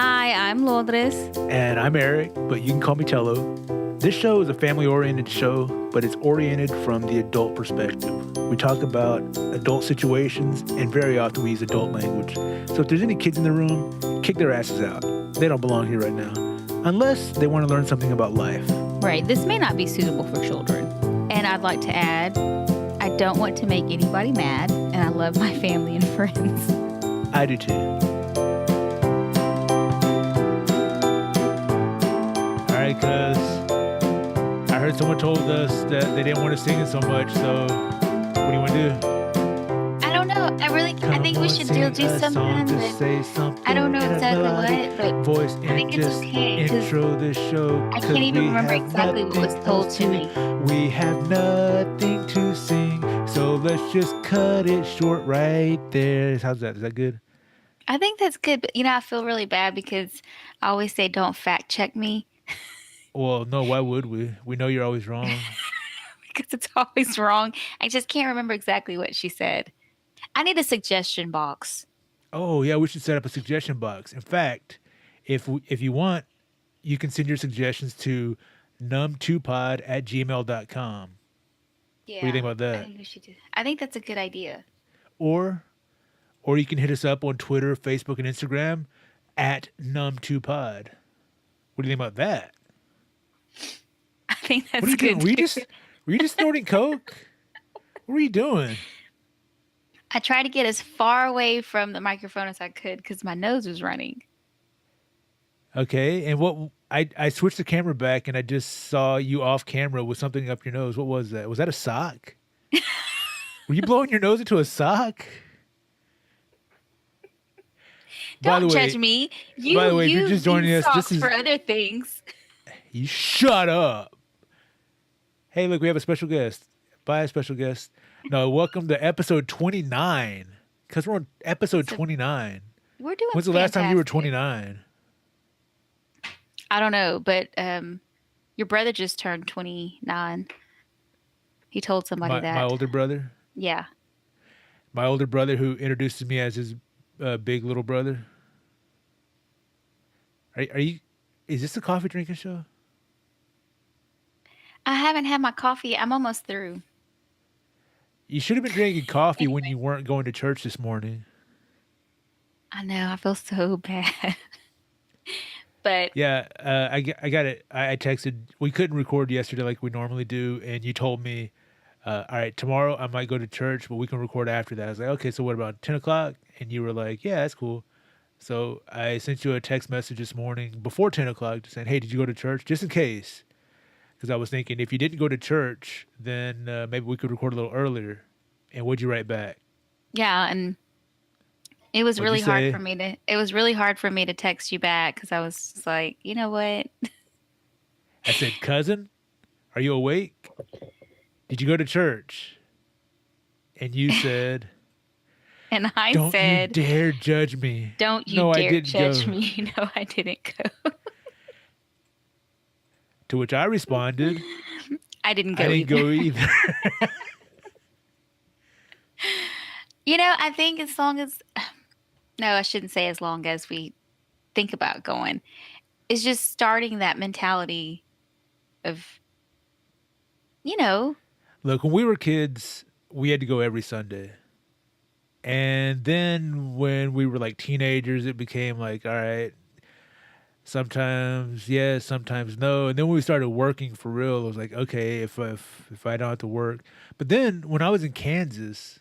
Hi, I'm Lourdes. And I'm Eric, but you can call me Tello. This show is a family-oriented show, but it's oriented from the adult perspective. We talk about adult situations, and very often we use adult language. So if there's any kids in the room, kick their asses out. They don't belong here right now. Unless they want to learn something about life. Right, this may not be suitable for children. And I'd like to add, I don't want to make anybody mad, and I love my family and friends. I do too. All right, cuz I heard someone told us that they didn't want to sing it so much, so what do you want to do? I think we should do something, but I don't know exactly what, but voice I think it's okay, 'cause intro this show. I can't even remember exactly what was told to me. We have nothing to sing, so let's just cut it short right there. How's that? Is that good? I think that's good, but I feel really bad because I always say don't fact check me Well, no, why would we? We know you're always wrong. because it's always wrong. I just can't remember exactly what she said. I need a suggestion box. Oh, yeah, we should set up a suggestion box. In fact, if you want, you can send your suggestions to num2pod@gmail.com. Yeah. What do you think about that? I think we should do. I think that's a good idea. Or you can hit us up on Twitter, Facebook, and Instagram @num2pod. What do you think about that? I think that's What are you good. doing? Were you just snorting coke? What were you doing? I tried to get as far away from the microphone as I could because my nose was running. Okay, and what I switched the camera back and I just saw you off camera with something up your nose. What was that? Was that a sock? Were you blowing your nose into a sock? Don't judge me. By the way, if you're just joining us, this is for other things. You shut up. Hey, look, we have a special guest. Bye, special guest. No, welcome to episode 29. Because we're on episode 29. We're doing When's the last time you were 29? I don't know, but your brother just turned 29. He told somebody that. My older brother? Yeah. My older brother who introduced me as his big little brother. Are you? Is this a coffee drinking show? I haven't had my coffee. I'm almost through. You should have been drinking coffee when you weren't going to church this morning. I know. I feel so bad. But yeah, I got it. I texted. We couldn't record yesterday like we normally do, and you told me, all right, tomorrow I might go to church, but we can record after that. I was like, okay, so what about 10 o'clock? And you were like, yeah, that's cool. So I sent you a text message this morning before 10 o'clock just saying, hey, did you go to church? Just in case. Because I was thinking if you didn't go to church, then maybe we could record a little earlier. And what'd you write back? Yeah, and it was really hard for me to. It was really hard for me to text you back because I was just like, you know what? I said, cousin, are you awake? Did you go to church? And you said, and I don't said, you dare judge me. Don't you dare judge me. No, I didn't go. To which I responded, I didn't go either. I think as long as, no, I shouldn't say as long as we think about going, it's just starting that mentality of, Look, when we were kids, we had to go every Sunday. And then when we were like teenagers, it became like, all right, sometimes yes, sometimes no. And then when we started working for real, it was like, okay, if I don't have to work. But then when I was in Kansas,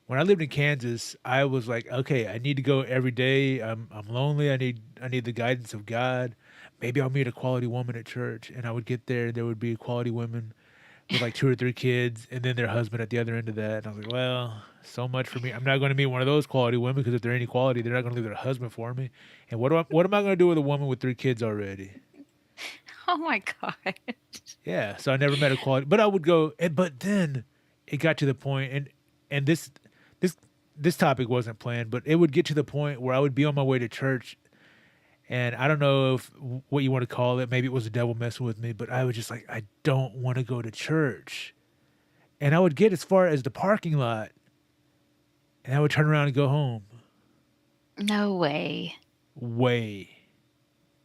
when I lived in Kansas, I was like, okay, I need to go every day. I'm lonely. I need the guidance of God. Maybe I'll meet a quality woman at church. And I would get there, there would be quality women with like 2 or 3 kids, and then their husband at the other end of that. And I was like, well, so much for me. I'm not going to meet one of those quality women because if they're any quality, they're not going to leave their husband for me. And what am I going to do with a woman with 3 kids already? Oh my God. Yeah. So I never met a quality, but I would go. But then it got to the point, and this topic wasn't planned, but it would get to the point where I would be on my way to church. And I don't know if what you want to call it. Maybe it was the devil messing with me, but I was just like, I don't want to go to church. And I would get as far as the parking lot, and I would turn around and go home. No way. way.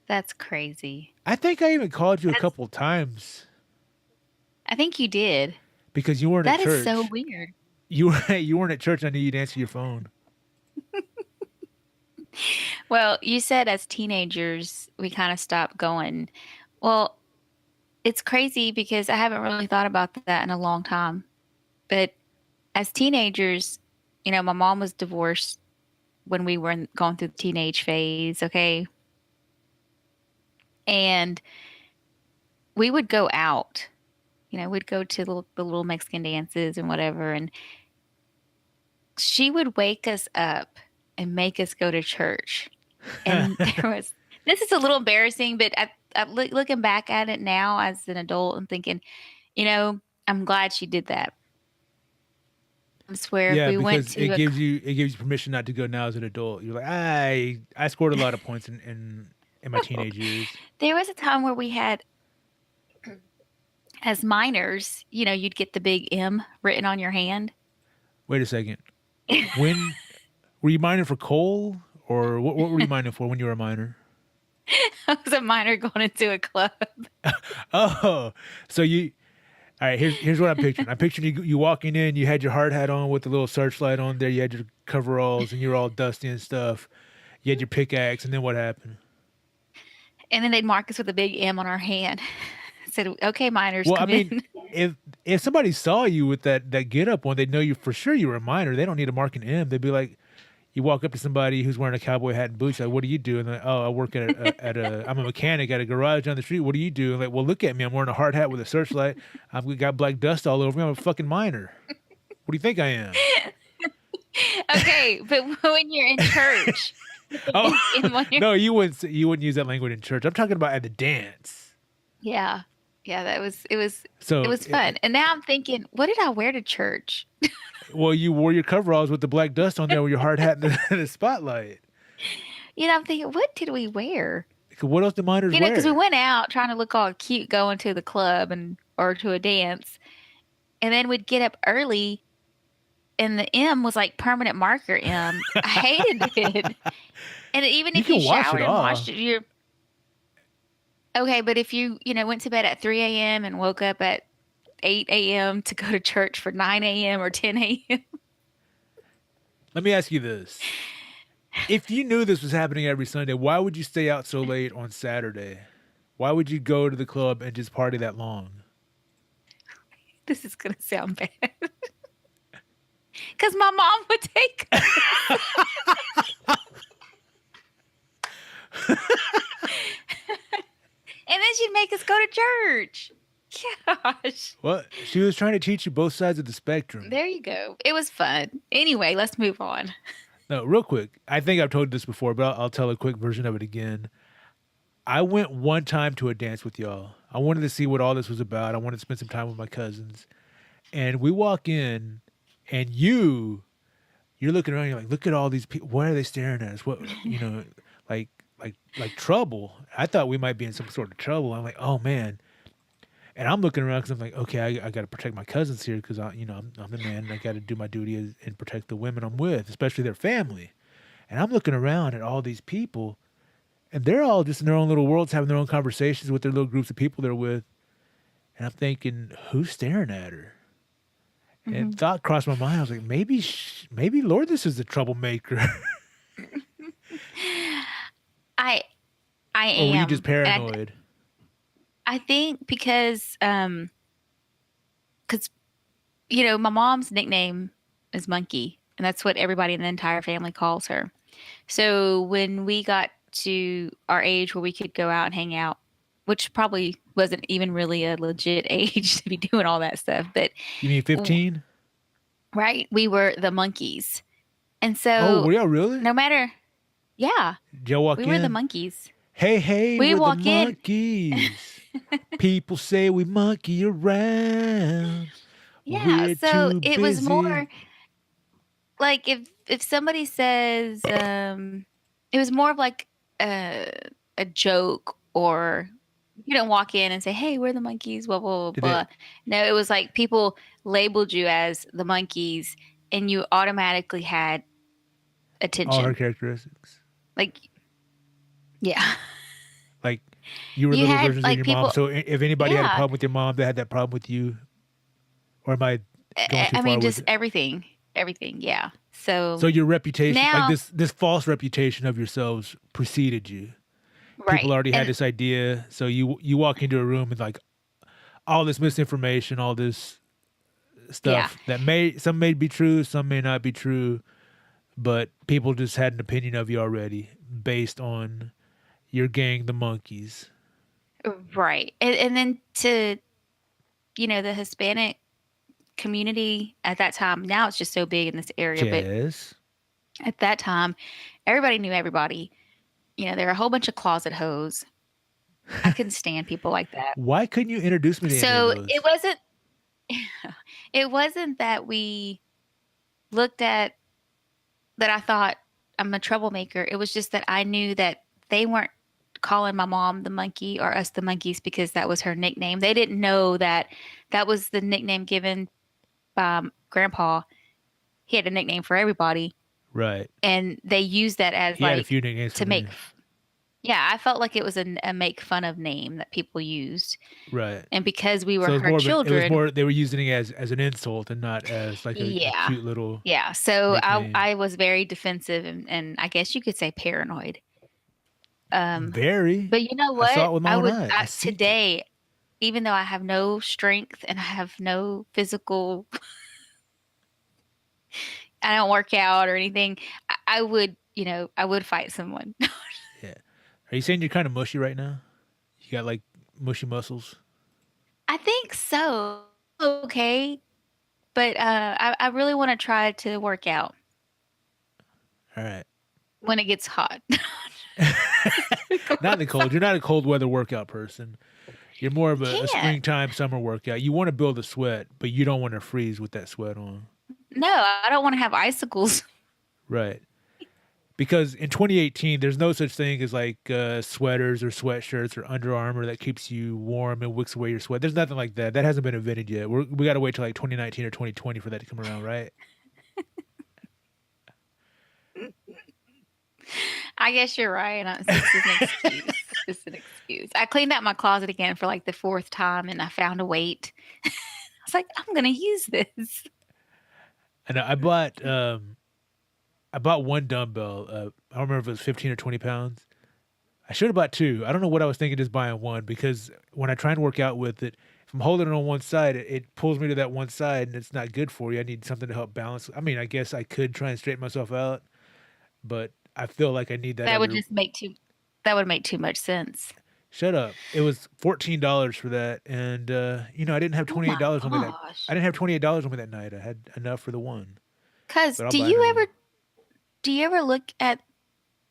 That's crazy. I think I even called you a That's couple times I think you did. because you weren't at That is so church. weird. You weren't at church. I knew you'd answer your phone. Well, you said as teenagers we kind of stopped going. Well, it's crazy because I haven't really thought about that in a long time. But as teenagers, my mom was divorced when we were going through the teenage phase, okay? And we would go out. We'd go to the little Mexican dances and whatever, and she would wake us up and make us go to church. And this is a little embarrassing, but looking back at it now as an adult and thinking, you know, I'm glad she did that. I swear, if Yeah, we went because to a, it gives you permission not to go now as an adult. You're like, I scored a lot of points in my teenage years. there was a time where we had, as minors, you'd get the big M written on your hand. Wait a second. When were you mining for coal, or what were you mining for when you were a miner? I was a minor going into a club. Oh, so you. All right, here's what I'm picturing. I'm picturing you walking in. You had your hard hat on with the little searchlight on there. You had your coveralls, and you're all dusty and stuff. You had your pickaxe, and then what happened? And then they'd mark us with a big M on our hand. Said, okay, minors, Well, I come mean, in. if somebody saw you with that get up on, they'd know you for sure you were a miner. They don't need to mark an M. They'd be like, you walk up to somebody who's wearing a cowboy hat and boots, like, what do you do? And they're like, oh, I work I'm a mechanic at a garage down the street. What do you do? And like, well, look at me. I'm wearing a hard hat with a searchlight. I've got black dust all over me. I'm a fucking miner. What do you think I am? Okay, but when you're in church, Oh, when you're, no, you wouldn't use that language in church. I'm talking about at the dance. yeah, yeah, it So, was fun. And now I'm thinking, what did I wear to church? well, you wore your coveralls with the black dust on there with your hard hat in the spotlight. I'm thinking, what did we wear? What else do miners Because we wear? went out trying to look all cute going to the club and or to a dance, and then we'd get up early, and the M was like permanent marker M. I hated it. And even You if you can wash it showered and washed off. it, you're okay. But if you, went to bed at 3 a.m. and woke up at 8 a.m. to go to church for 9 a.m. or 10 a.m. Let me ask you this. If you knew this was happening every Sunday, why would you stay out so late on Saturday? Why would you go to the club and just party that long? This is gonna sound bad. Because my mom would take us. And then she'd make us go to church. Gosh. Well, she was trying to teach you both sides of the spectrum. There you go. It was fun. Anyway, let's move on. No, real quick. I think I've told this before, but I'll tell a quick version of it again. I went one time to a dance with y'all. I wanted to see what all this was about. I wanted to spend some time with my cousins. And we walk in, and you're looking around. You're like, look at all these people. Why are they staring at us? What like like trouble. I thought we might be in some sort of trouble. I'm like, oh man. And I'm looking around because I'm like, okay, I got to protect my cousins here because I'm the man and I got to do my duty and protect the women I'm with, especially their family. And I'm looking around at all these people, and they're all just in their own little worlds, having their own conversations with their little groups of people they're with. And I'm thinking, who's staring at her? And Mhm. thought crossed my mind. I was like, maybe Lord, this is the troublemaker, I I or were you just am. And paranoid? I think because my mom's nickname is Monkey, and that's what everybody in the entire family calls her. So when we got to our age where we could go out and hang out, which probably wasn't even really a legit age to be doing all that stuff, but You mean w- 15? right, we were the monkeys. And Oh, so were y'all really? no matter, yeah, Did y'all we walk were the in? monkeys. Hey, hey, We we're the walk in. monkeys. People say we monkey around. Yeah, We're so too it was busy. more like if somebody says it was more of like a a joke, or you don't walk in and say, "Hey, we're the monkeys," blah blah blah Did blah. it No, it was like people labeled you as the monkeys and you automatically had all her attention. characteristics? Like Yeah. Like you were You little had versions of like your mom. people, So if anybody had a yeah. problem with your mom, they had that problem with you. Or am I going too I far mean, with just it? everything, everything. Yeah. So So your reputation, like now, this false reputation of yourselves preceded you. People right. already had And this idea. So you walk into a room and like all this misinformation, all this yeah, stuff that some may be true, some may not be true, but people just had an opinion of you already based on your gang, the monkeys. right. And then to, the Hispanic community at that time, now it's just so big in this area, but Yes. at that time, everybody knew everybody. There were a whole bunch of closet hoes. I couldn't stand people like that. Why couldn't you introduce me to any of So those? it wasn't that we looked at that I thought I'm a troublemaker. It was just that I knew that they weren't calling my mom the monkey or us the monkeys because that was her nickname. They didn't know that that was the nickname given by Grandpa. He had a nickname for everybody, Right. and they used that as He had a few like nicknames for to me. yeah, I felt like it was a make fun of name that people used. Right. And because we were So it was her more of an it was children, more they were using it as an insult and not as like a yeah. cute little Yeah. So I nickname. I was very defensive and I guess you could say paranoid. Um, Very. but you know I saw what? it with my I own would eyes. I seen it. today, even though I have no strength and I have no physical, I don't work out or anything, I would, I would fight someone. Yeah. Are you saying you're kind of mushy right now? You got like mushy muscles? I think so. Okay. But I really want to try to work out All right. when it gets hot. Not in the cold. You're not a cold weather workout person. You're more of a Can't. springtime summer workout. You want to build a sweat, but you don't want to freeze with that sweat on. No, I don't want to have icicles. Right. Because in 2018, there's no such thing as like sweaters or sweatshirts or Under Armour that keeps you warm and wicks away your sweat. There's nothing like that. That hasn't been invented yet. We got to wait till like 2019 or 2020 for that to come around, right? I guess you're right. It's just an excuse. It's an excuse. I cleaned out my closet again for like the fourth time and I found a weight. I was like, I'm gonna use this. And I bought one dumbbell. I don't remember if it was 15 or 20 pounds. I should have bought two. I don't know what I was thinking just buying one because when I try and work out with it, if I'm holding it on one side, it pulls me to that one side and it's not good for you. I need something to help balance. I mean, I guess I could try and straighten myself out, but I feel like I need that That would other. just make too that would make too much sense. Shut up. It was $14 for that. And, I didn't have Oh my $28 on me that. I gosh. didn't have $28 on me that night. I had enough for the one, Cause but I'll buy another one. do you ever look at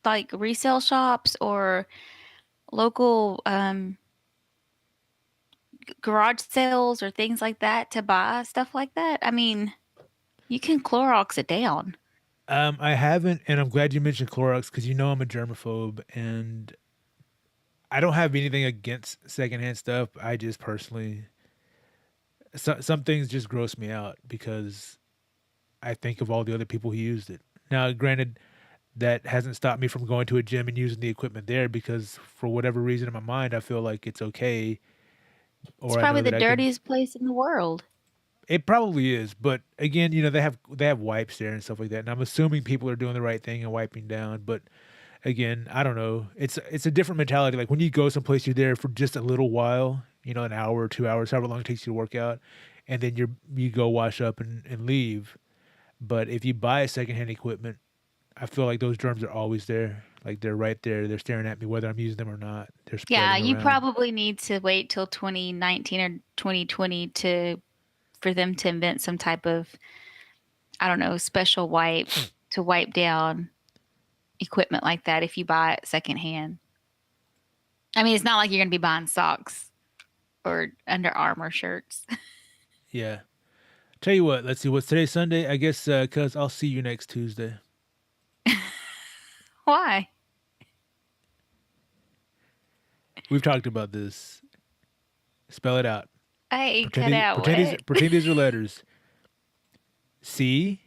like resale shops or local garage sales or things like that to buy stuff like that? I mean, you can Clorox it down. I haven't, and I'm glad you mentioned Clorox because I'm a germaphobe, and I don't have anything against secondhand stuff. I just personally, some things just gross me out because I think of all the other people who used it. Now, granted, that hasn't stopped me from going to a gym and using the equipment there because for whatever reason in my mind, I feel like it's okay, It's or I probably know the that I can. dirtiest place in the world. It probably is, but again, they have wipes there and stuff like that, and I'm assuming people are doing the right thing and wiping down. But again, I don't know. It's a different mentality. Like when you go someplace, you're there for just a little while, an hour or 2 hours, however long it takes you to work out, and then you go wash up and leave. But if you buy secondhand equipment, I feel like those germs are always there. Like they're right there. They're staring at me whether I'm using them or not. They're Yeah, spreading you around. probably need to wait till 2019 or 2020 to for them to invent some type of, I don't know, special wipe to wipe down equipment like that if you buy it secondhand. I mean, it's not like you're going to be buying socks or Under Armour shirts. Yeah. Tell you what. Let's see. What's today? Sunday. I guess. Cause I'll see you next Tuesday. Why? We've talked about this. Spell it out. Hey, Pretend cut these, out pretend these, what? pretend these are letters. C.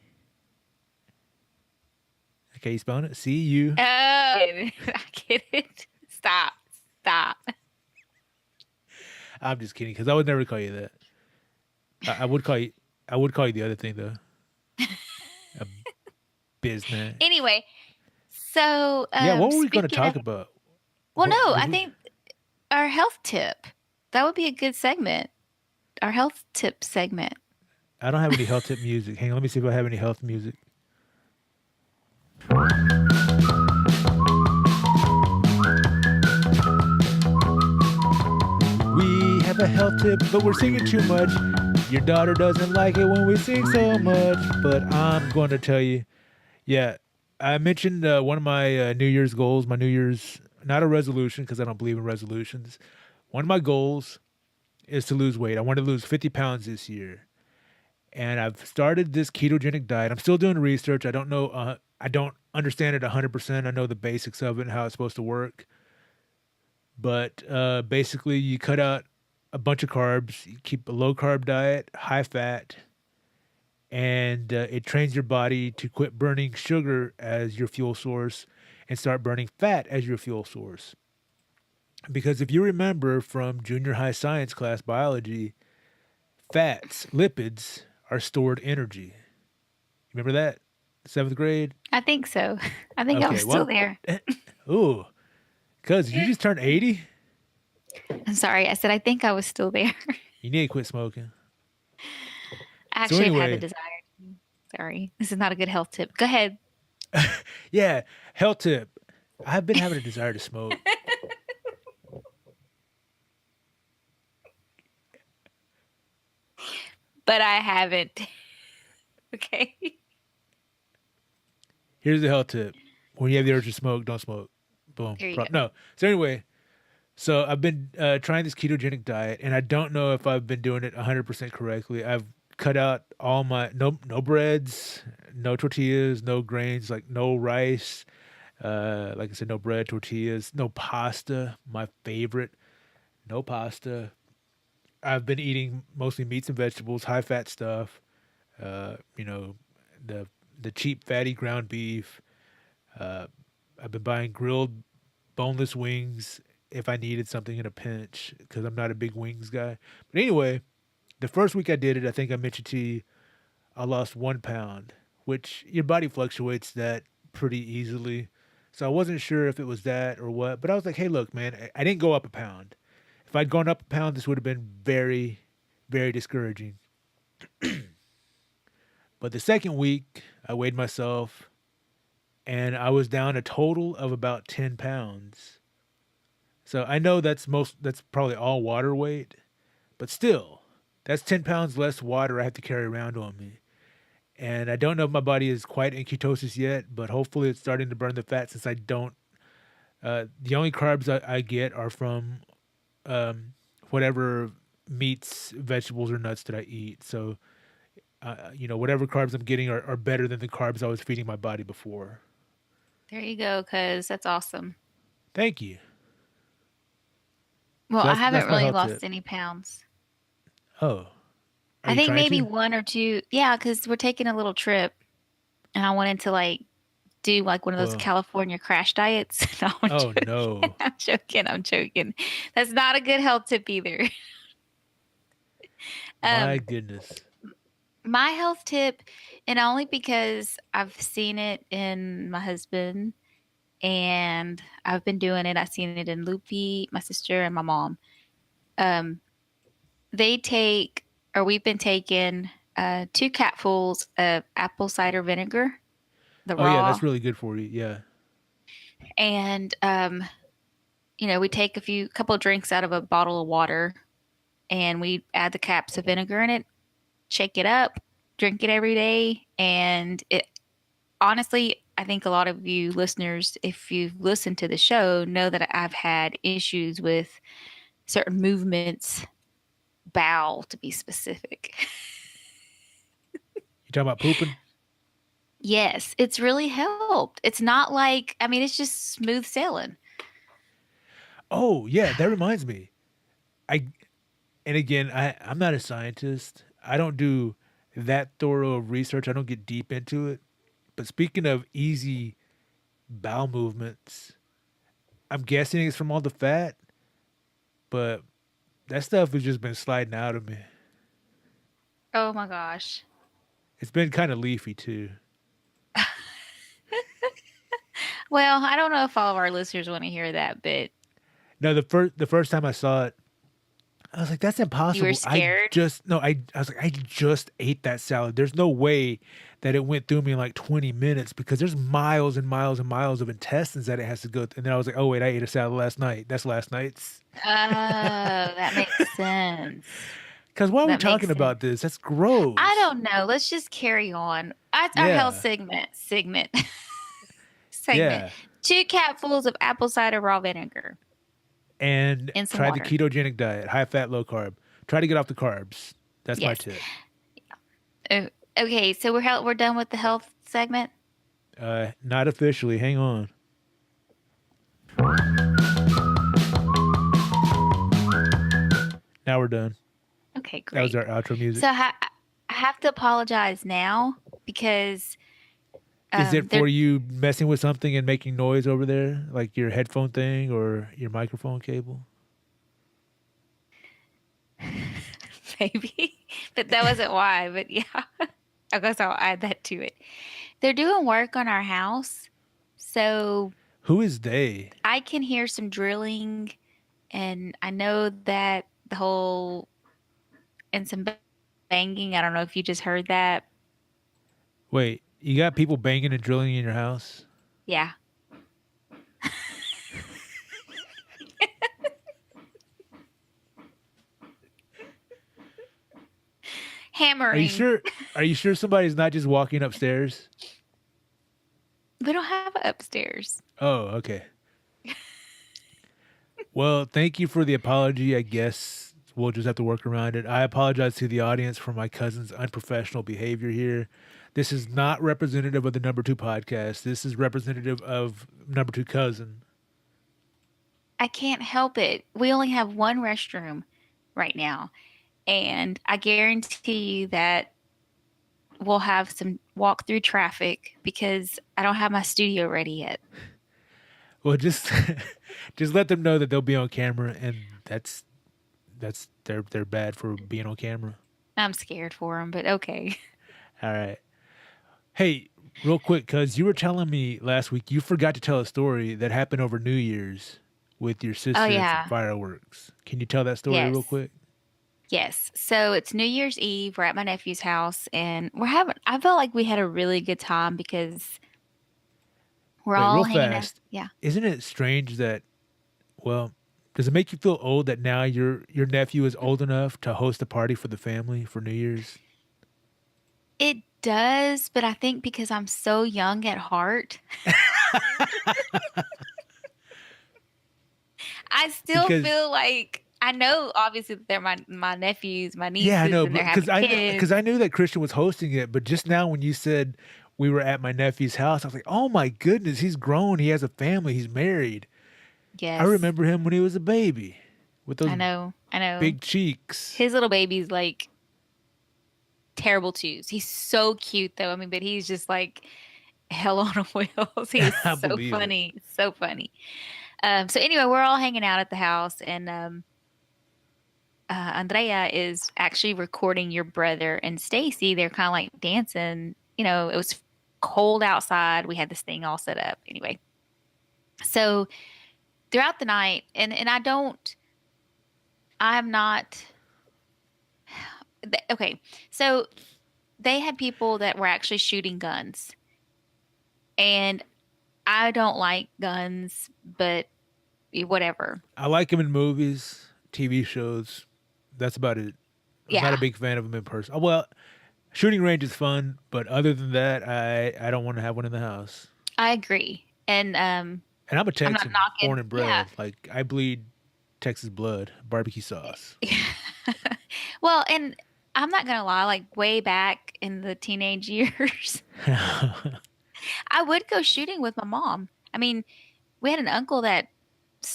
Okay, you spelling it? C U. Oh, I get it. Stop. Stop. I'm just kidding because I would never call you that. I would call you. I would call you the other thing though. A business. Anyway, so Yeah. What were we going to speaking talk of, about? well, What no, did I we? think our health tip. That would be a good segment. Our health tip segment. I don't have any health tip music. Hang on. Let me see if I have any health music. We have a health tip, but we're singing too much. Your daughter doesn't like it when we sing so much, but I'm going to tell you. Yeah, I mentioned one of my New Year's goals, my New Year's, not a resolution because I don't believe in resolutions. One of my goals is to lose weight. I want to lose 50 pounds this year. And I've started this ketogenic diet. I'm still doing research. I don't know, I don't understand it 100%. I know the basics of it and how it's supposed to work. But basically, you cut out a bunch of carbs, you keep a low carb diet, high fat, and it trains your body to quit burning sugar as your fuel source and start burning fat as your fuel source. Because if you remember from junior high science class biology, fats, lipids are stored energy. Remember that? Seventh grade? I think so. I think I was Okay, still well, there. ooh, cuz did you just turn 80? I'm sorry. I said I think I was still there. You need to quit smoking. I So actually have had the anyway, desire. Sorry. This is not a good health tip. Go ahead. yeah, health tip. I've been having a desire to smoke. But I haven't. Okay. Here's the health tip. When you have the urge to smoke, don't smoke. Boom. There you go. No. So anyway, so I've been trying this ketogenic diet, and I don't know if I've been doing it 100% correctly. I've cut out all my no breads, no tortillas, no grains, like no rice. Like I said, no bread, tortillas, no pasta. My favorite, no pasta. I've been eating mostly meats and vegetables, high fat stuff. You know, the the cheap fatty ground beef. Uh, I've been buying grilled boneless wings if I needed something in a pinch because I'm not a big wings guy. But anyway, the first week I did it, I think I mentioned to you, I lost 1 pound, which your body fluctuates that pretty easily. So I wasn't sure if it was that or what. But I was like, hey, look, man, I didn't go up a pound. If I'd gone up a pound, this would have been very, very discouraging. But the second week, I weighed myself and I was down a total of about 10 pounds. So I know that's probably all water weight, but still, that's 10 pounds less water I have to carry around on me. And I don't know if my body is quite in ketosis yet, but hopefully it's starting to burn the fat since I don't. The only carbs I get are from whatever meats, vegetables, or nuts that I eat. So, whatever carbs I'm getting are better than the carbs I was feeding my body before. There you go, cuz that's awesome. Thank you. Well, So I that's haven't that's my really health lost tip. any pounds. Oh, are I you think trying maybe to? one or two. Yeah, cuz we're taking a little trip and I wanted to like do like one of those Well, California crash diets. No, I'm oh joking. no, I'm joking. I'm joking. That's not a good health tip either. my Um, goodness. my health tip, and only because I've seen it in my husband and I've been doing it. I've seen it in Loopy, my sister, and my mom. Um, they take, or we've been taking, 2 capfuls of apple cider vinegar, the Oh yeah, that's raw, really good for you. Yeah. and we take a couple of drinks out of a bottle of water, and we add the caps of vinegar in it, shake it up, drink it every day, and it honestly, I think a lot of you listeners, if you've listened to the show, know that I've had issues with certain movements, bowel to be specific. You talking about pooping? Yes, it's really helped. It's not like, I mean, it's just smooth sailing. Oh yeah, that reminds me. I and again, I'm not a scientist. I don't do that thorough of research. I don't get deep into it. But speaking of easy bowel movements, I'm guessing it's from all the fat, but that stuff has just been sliding out of me. Oh my gosh. It's been kind of leafy too. Well, I don't know if all of our listeners want to hear that, but No, the first time I saw it, I was like, "That's you were impossible." scared. I was like, "I just ate that salad. There's no way that it went through me in like 20 minutes because there's miles and miles and miles of intestines that it has to go." And then I was like, "Oh wait, I ate a salad last night. That's last night's." Oh, that makes sense. Because why are we That makes talking sense. about this? That's I gross. don't know. Let's just carry on. That's our health Yeah, segment. yeah. 2 capfuls of apple cider raw vinegar And in some try the water. ketogenic diet, high fat, low carb. Try to get off the carbs. That's my Yes. tip. Oh, okay, so we're done with the health segment. Not officially. Hang on. Now we're done. Okay, That was great. our outro music. So I have to apologize now because Is it they're for you messing with something and making noise over there, like your headphone thing or your microphone cable? maybe, but that wasn't why. But yeah, I guess I'll add that to it. They're doing work on our house, so Who is they? I can hear some drilling, and I know that the whole and some banging. I don't know if you just heard that. Wait, you got people banging and drilling in your house? Yeah, Are you hammering. sure? Are you sure somebody's not just walking upstairs? We don't have it upstairs. Oh, okay. Well, thank you for the apology. I guess we'll just have to work around it. I apologize to the audience for my cousin's unprofessional behavior here. This is not representative of the number two podcast. This is representative of number two cousin. I can't help it. We only have one restroom right now, and I guarantee you that we'll have some walk through traffic because I don't have my studio ready yet. Well, just just let them know that they'll be on camera, and that's they're bad for being on camera. I'm scared for them, but okay. All right. Hey, real quick, cuz you were telling me last week you forgot to tell a story that happened over New Year's with your Oh, sister and some yeah. fireworks. Can you tell that story real Yes. quick? Yes. So it's New Year's Eve. We're at my nephew's house and I felt like we had a really good time because we're Wait, all real hanging out. fast. Yeah. Isn't it strange that, well, does it make you feel old that now your nephew is old enough to host a party for the family for New Year's? It does, but I think because I'm so young at heart, I still Because feel like I know obviously that they're my nephews, my yeah, I nieces, know, and they're because having I kids. knew that Christian was hosting it, but just now when you said we were at my nephew's house, I was like, "Oh my goodness, he's grown. He has a family. He's married." I Yes. remember him when he was a baby with those I know. I know. big cheeks. His little baby's like terrible twos. He's so cute though. I mean, but he's just like hell on wheels. He is I so believe it. funny. So funny. So anyway, we're all hanging out at the house and Andrea is actually recording your brother and Stacy. They're kind of like dancing. You know, it was cold outside. We had this thing all set up. Anyway, so throughout the night, and I'm not, okay. So they had people that were actually shooting guns, and I don't like guns, but whatever. I like him in movies, TV shows. That's about it. I'm not a Yeah, big fan of him in person. Well, shooting range is fun, but other than that, I don't want to have one in the house. I agree. And And I'm a I'm not Texan, born knocking. and Yeah. bred. Like I bleed Texas blood, barbecue sauce. Well, and I'm not gonna lie, like way back in the teenage years, Yeah, I would go shooting with my mom. I mean, we had an uncle that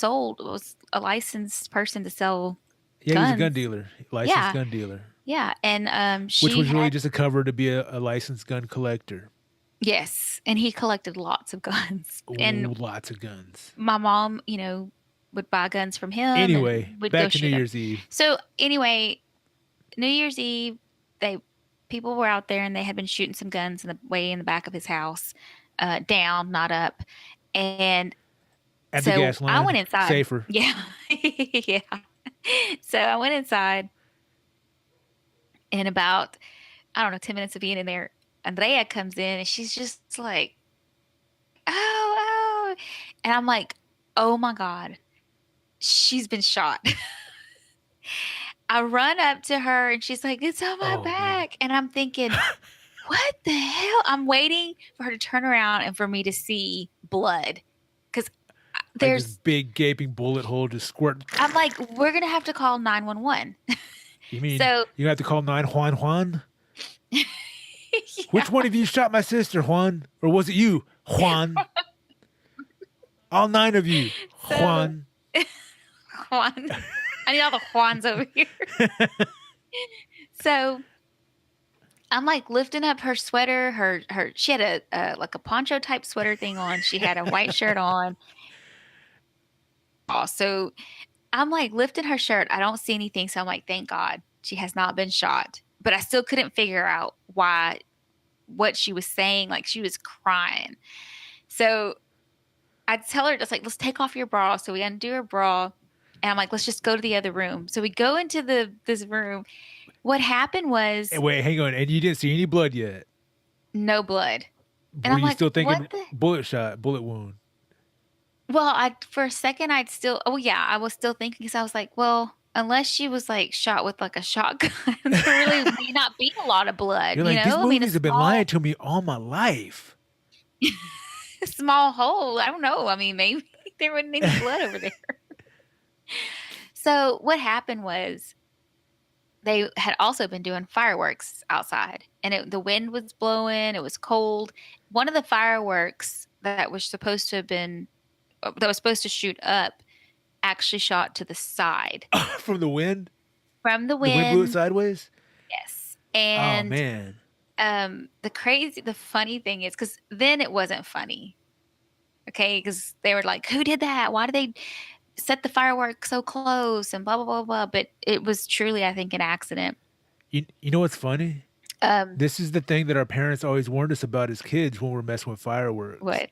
was a licensed person to sell he was a gun guns. dealer, licensed Yeah, gun dealer, yeah. And which she was really had just a cover to be a licensed gun collector. Yes, and he collected lots of guns. And Ooh, lots of guns. my mom, would buy guns from him and Anyway, would go back to New shoot them. Year's Eve. So anyway, New Year's Eve, they people were out there and they had been shooting some guns in the way in the back of his house, down, not up. And At the so gas I went line, inside. safer. Yeah. Yeah. So I went inside and about, I don't know, 10 minutes of being in there, Andrea comes in and she's just like, oh, oh. And I'm like, oh my God, she's been shot. I run up to her and she's like, it's on my Oh man, back. And I'm thinking, what the hell? I'm waiting for her to turn around and for me to see blood. Because like this there's, big gaping bullet hole just squirt. I'm like, we're going to have to call 911. You mean So, you have to call 911? yeah. Which one of you shot my sister, Juan? Or was it you, Juan? All nine of you, So, Juan. Juan, I need all the Juans over here. So, I'm like lifting up her sweater. She had like a poncho type sweater thing on. She had a white shirt on. Also, I'm like lifting her shirt. I don't see anything. So I'm like, thank God she has not been shot. But I still couldn't figure out what she was saying. Like she was crying. So I'd tell her just like, let's take off your bra. So we undo her bra. And I'm like, let's just go to the other room. So we go into this room. What happened Hey, was wait, hang on. And you didn't see any blood yet. no blood. And Were I'm you like, still thinking what the? bullet shot, bullet wound? Well, I for a second I'd still, oh yeah, I was still thinking because I was like, well, unless she was like shot with like a shotgun, there really may not be a lot of blood, You're like, these I mean, movies have been lying to me all my life. small hole. I don't know. I mean, maybe there wasn't any blood over there. So what happened was they had also been doing fireworks outside, and the wind was blowing. It was cold. One of the fireworks that was supposed to shoot up actually shot to the side From the wind? from the The wind blew it wind. sideways? Yes. Oh, And man. the funny thing is, because then it wasn't funny, okay? Because they were like, who did that? Why did they set the fireworks so close and blah, blah, blah, blah. But it was truly, I think, an accident. You know what's funny? Um, This is the thing that our parents always warned us about as kids when we're messing with fireworks. what?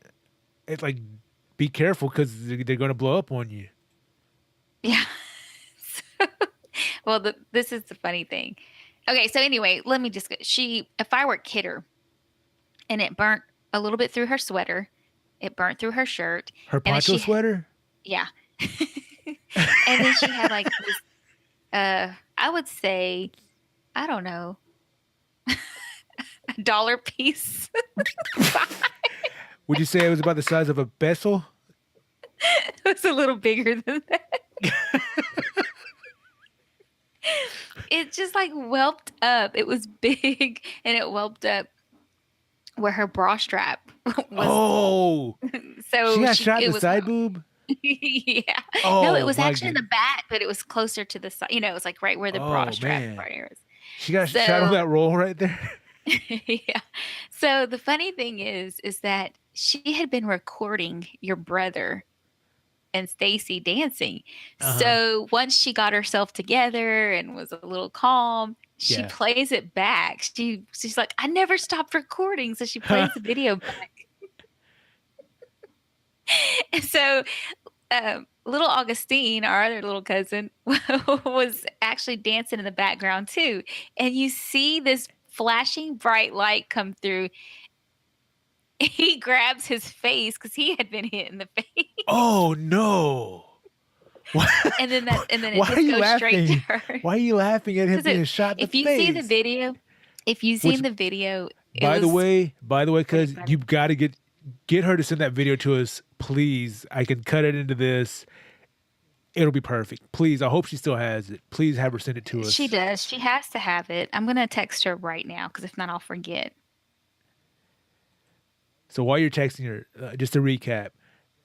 It's like, be careful because they're going to blow up on you. Yeah. Well, this is the funny thing. Okay, so anyway, let me just, a firework hit her and it burnt a little bit through her sweater. It burnt through her shirt. Her And then poncho sweater? yeah. And then she had like this, I would say, I don't know, a dollar piece. Would you say it was about the size of a peso? It was a little bigger than that. It just like whelped up. It was big and it whelped up where her bra strap was. Oh, she So got shot in it the was, side boob? yeah. No, it Oh, was my actually in God. the back, but it was closer to the side. It was like right where the bra Oh, strap man. part is. She got shot on So, that roll right there? yeah. So the funny thing is that she had been recording your brother and Stacy dancing. Uh-huh. So once she got herself together and was a little calm, she Yeah. plays it back. She's like, I never stopped recording. So she plays the video back. And so little Augustine, our other little cousin, was actually dancing in the background too. And you see this flashing bright light come through. He grabs his face because he had been hit in the face. Oh, no. Why, And then it why are just you goes straight to laughing? her. Why are you laughing at him Because being shot in the if you see the face? video, if you've Which, seen the video, it by the was way, pretty cuz funny. you've got to get her to send that video to us, please. I can cut it into this. It'll be perfect. Please, I hope she still has it. Please have her send it to She us. does. She has to have it. I'm gonna text her right now because if not, I'll forget. So while you're texting her, just to recap,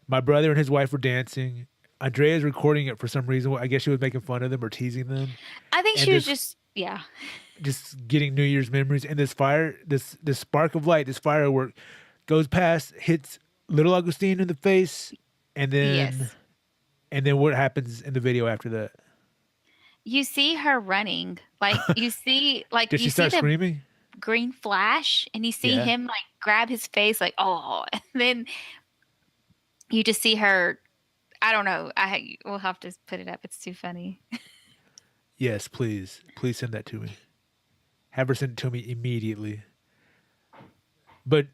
my brother and his wife were dancing. Andrea's recording it for some reason. I guess she was making fun of them or teasing them. I think And she was this just Yeah. just getting New Year's memories. And this fire, this spark of light, this firework goes past, hits little Augustine in the face, and then Yes. and then what happens in the video after that? You see her running. Did she You see start the screaming? green flash and you see Yeah. him like grab his face like, oh, and then you just see her. I don't know. We'll have to put it up. It's too funny. Yes, please. Please send that to me. Have her send it to me immediately. But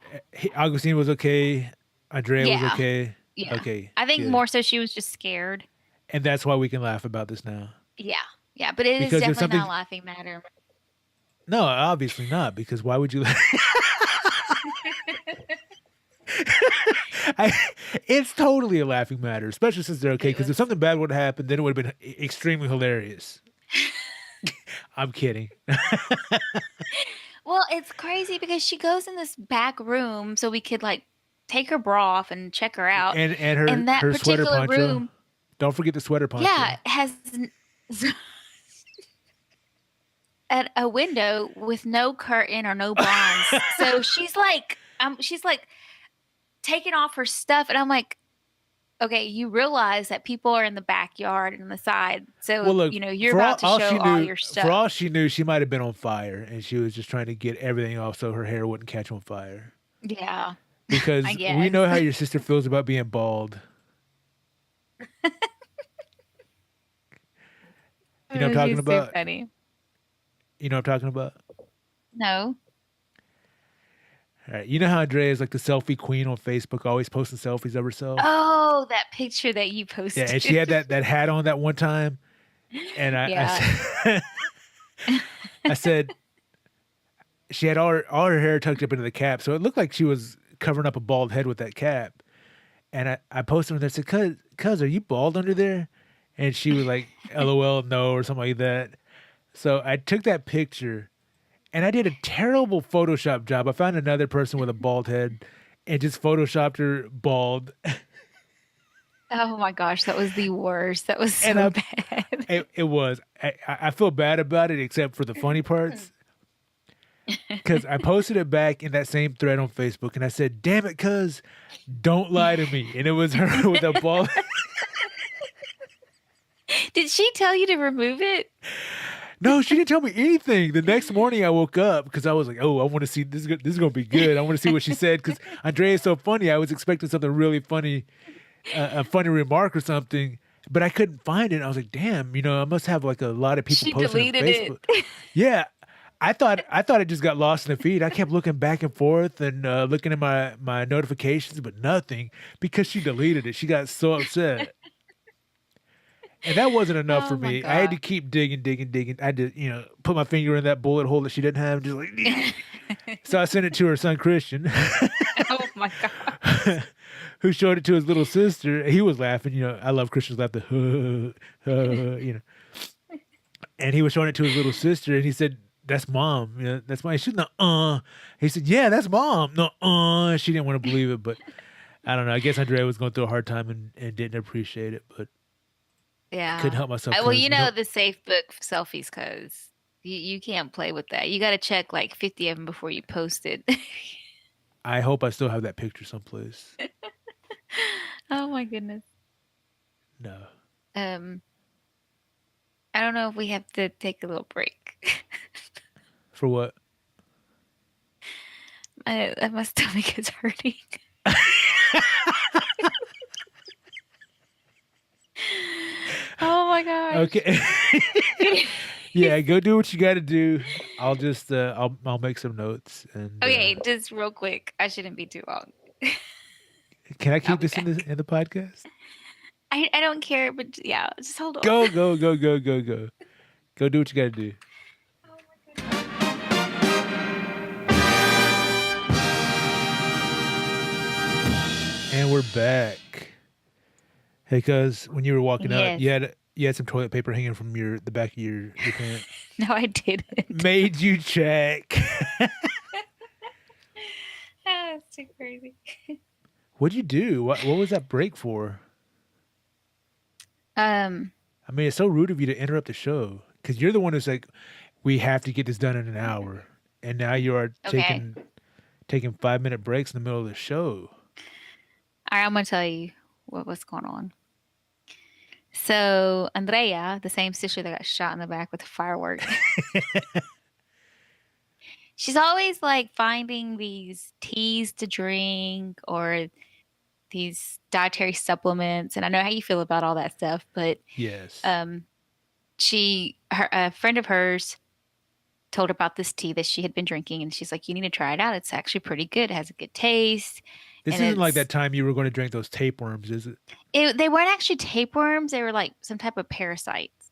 Augustine was okay. Andrea was Yeah. okay. Yeah. Okay, I think good. more so she was just scared. And that's why we can laugh about this now. Yeah. Yeah. But it is Because if definitely not something, a laughing matter. no, obviously not. Because why would you? I, it's totally a laughing matter, especially since they're okay. It Because if was. something bad would have happened, then it would have been extremely hilarious. I'm kidding. Well, it's crazy because she goes in this back room so we could like take her bra off and check her out. And And that her sweater particular poncho. room, Don't forget the sweater yeah, poncho. has at a window with no curtain or no blinds. So she's like taking off her stuff, and I'm like, okay, you realize that people are in the backyard and the side, Well, so look, you know you're about to show all your for stuff. all she knew, she might have been on fire, and she was just trying to get everything off so her hair wouldn't catch on fire. Yeah, I Because we guess. know how your sister feels about being bald. You know what I'm Oh, talking she's so about? funny. You know what I'm talking about? No. All right. You know how Andrea is like the selfie queen on Facebook, always posting selfies of herself? Oh, that picture that you Yeah, and she had posted. that hat on that one time, and Yeah. I said she had all her hair tucked up into the cap, so it looked like she was covering up a bald head with that cap. And I posted on there, said, "Cuz, are you bald under there?" And she was like, "LOL, no," or something like that. So I took that picture, and I did a terrible Photoshop job. I found another person with a bald head, and just photoshopped her bald. Oh my gosh, that was the worst. That was And so bad. it was. I feel bad about it, except for the funny parts. Because I posted it back in that same thread on Facebook, and I said, "Damn it, cuz, don't lie to me." And it was her with a bald. Did she tell you to remove it? No, she didn't tell me anything. The next morning, I woke up because I was like, "Oh, I want to see this. This is gonna be good. I want to see what she said." Because Andrea is so funny. I was expecting something really funny, a funny remark or something, but I couldn't find it. I was like, "Damn, I must have like a lot of people She posting on deleted it. Facebook." Yeah, I thought it just got lost in the feed. I kept looking back and forth and looking at my notifications, but nothing because she deleted it. She got so upset. And that wasn't enough for Oh my me. I had to God. keep digging, digging, digging. I had to, put my finger in that bullet hole that she didn't have, just like. So I sent it to her son Christian, Oh my gosh. who showed it to his little sister. He was laughing. I love Christian's laughter. And he was showing it to his little sister, and he said, "That's mom. That's mom." She's not. He said, "Yeah, that's mom." No. She didn't want to believe it, but I don't know. I guess Andrea was going through a hard time and didn't appreciate it, but I couldn't Yeah. help myself Well, because you know the safe book selfies because you can't play with that. You got to check like 50 of them before you post it. I hope I still have that picture someplace. Oh my goodness. No. Um, I don't know if we have to take a little break. For what? My stomach is hurting. Oh my gosh. Okay. Yeah, go do what you got to do. I'll just I'll make some notes and Okay, just real quick. I shouldn't be too long. can I I'll keep be this in back. the podcast? I don't care, but yeah, just hold on. Go, go, go, go, go, go. Go do what you got to do. Oh my goodness. And we're back. Hey, cuz when you were walking out, Yes. you had some toilet paper hanging from the back of your pants. No, I didn't. Made you check. That's too crazy. What'd you do? What was that break for? Um, I mean, it's so rude of you to interrupt the show because you're the one who's like, we have to get this done in an hour, and now you are Okay. taking 5 minute breaks in the middle of the show. All right, I'm gonna tell you what's going on. So Andrea, the same sister that got shot in the back with a firework, she's always like finding these teas to drink or these dietary supplements. And I know how you feel about all that stuff, but Yes. um, a friend of hers told her about this tea that she had been drinking, and she's like, "You need to try it out. It's actually pretty good. It has a good taste, This and isn't like that time you were going to drink those tapeworms, is it? they weren't actually tapeworms. They were like some type of parasites."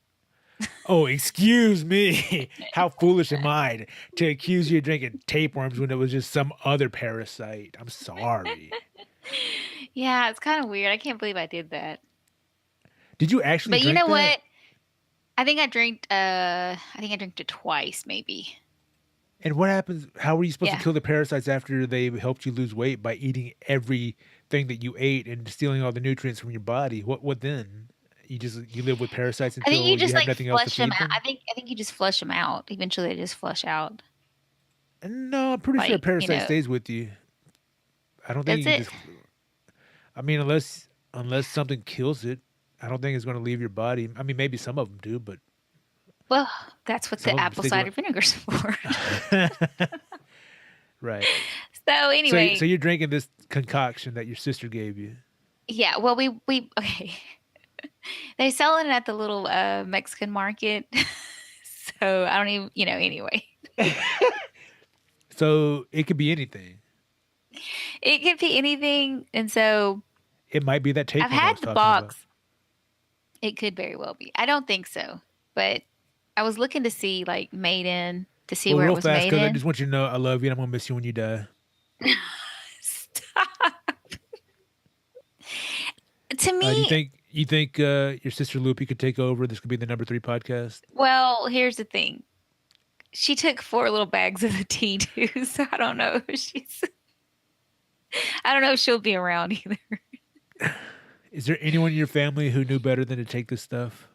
Oh, excuse me. How foolish am I to accuse you of drinking tapeworms when it was just some other parasite? I'm sorry. Yeah, it's kind of weird. I can't believe I did that. Did you actually But you drink know that? what? I think I drank it twice, maybe. And what happens? How were you supposed to Yeah. kill the parasites after they helped you lose weight by eating everything that you ate and stealing all the nutrients from your body? What then? You live with parasites I think you until you just have like nothing else to flush them feed out. them? I think you just flush them out. Eventually they just flush out. No, I'm pretty sure a Like, parasite stays with you. I don't think that's you can it. just. I mean, unless something kills it, I don't think it's going to leave your body. I mean, maybe some of them do, but Well, that's what some the of them apple stick cider vinegar's for. around. Right. So So anyway, you're drinking this concoction that your sister gave you. yeah, well we okay. They sell it at the little Mexican market. So I don't even, anyway. So it could be anything. It could be anything. And so It might be that I've tapeworm I had was the talking about. box. It could very well be. I don't think so. But I was looking to see like made in to see Well, where it real was fast, made because I in. just want you to know I love you and I'm gonna miss you when you die. Stop. To Do you me, think your sister Loopy could take over? This could be the number 3 podcast. well, here's the thing. She took 4 little bags of the tea too, so I don't know if she'll be around either. Is there anyone in your family who knew better than to take this stuff?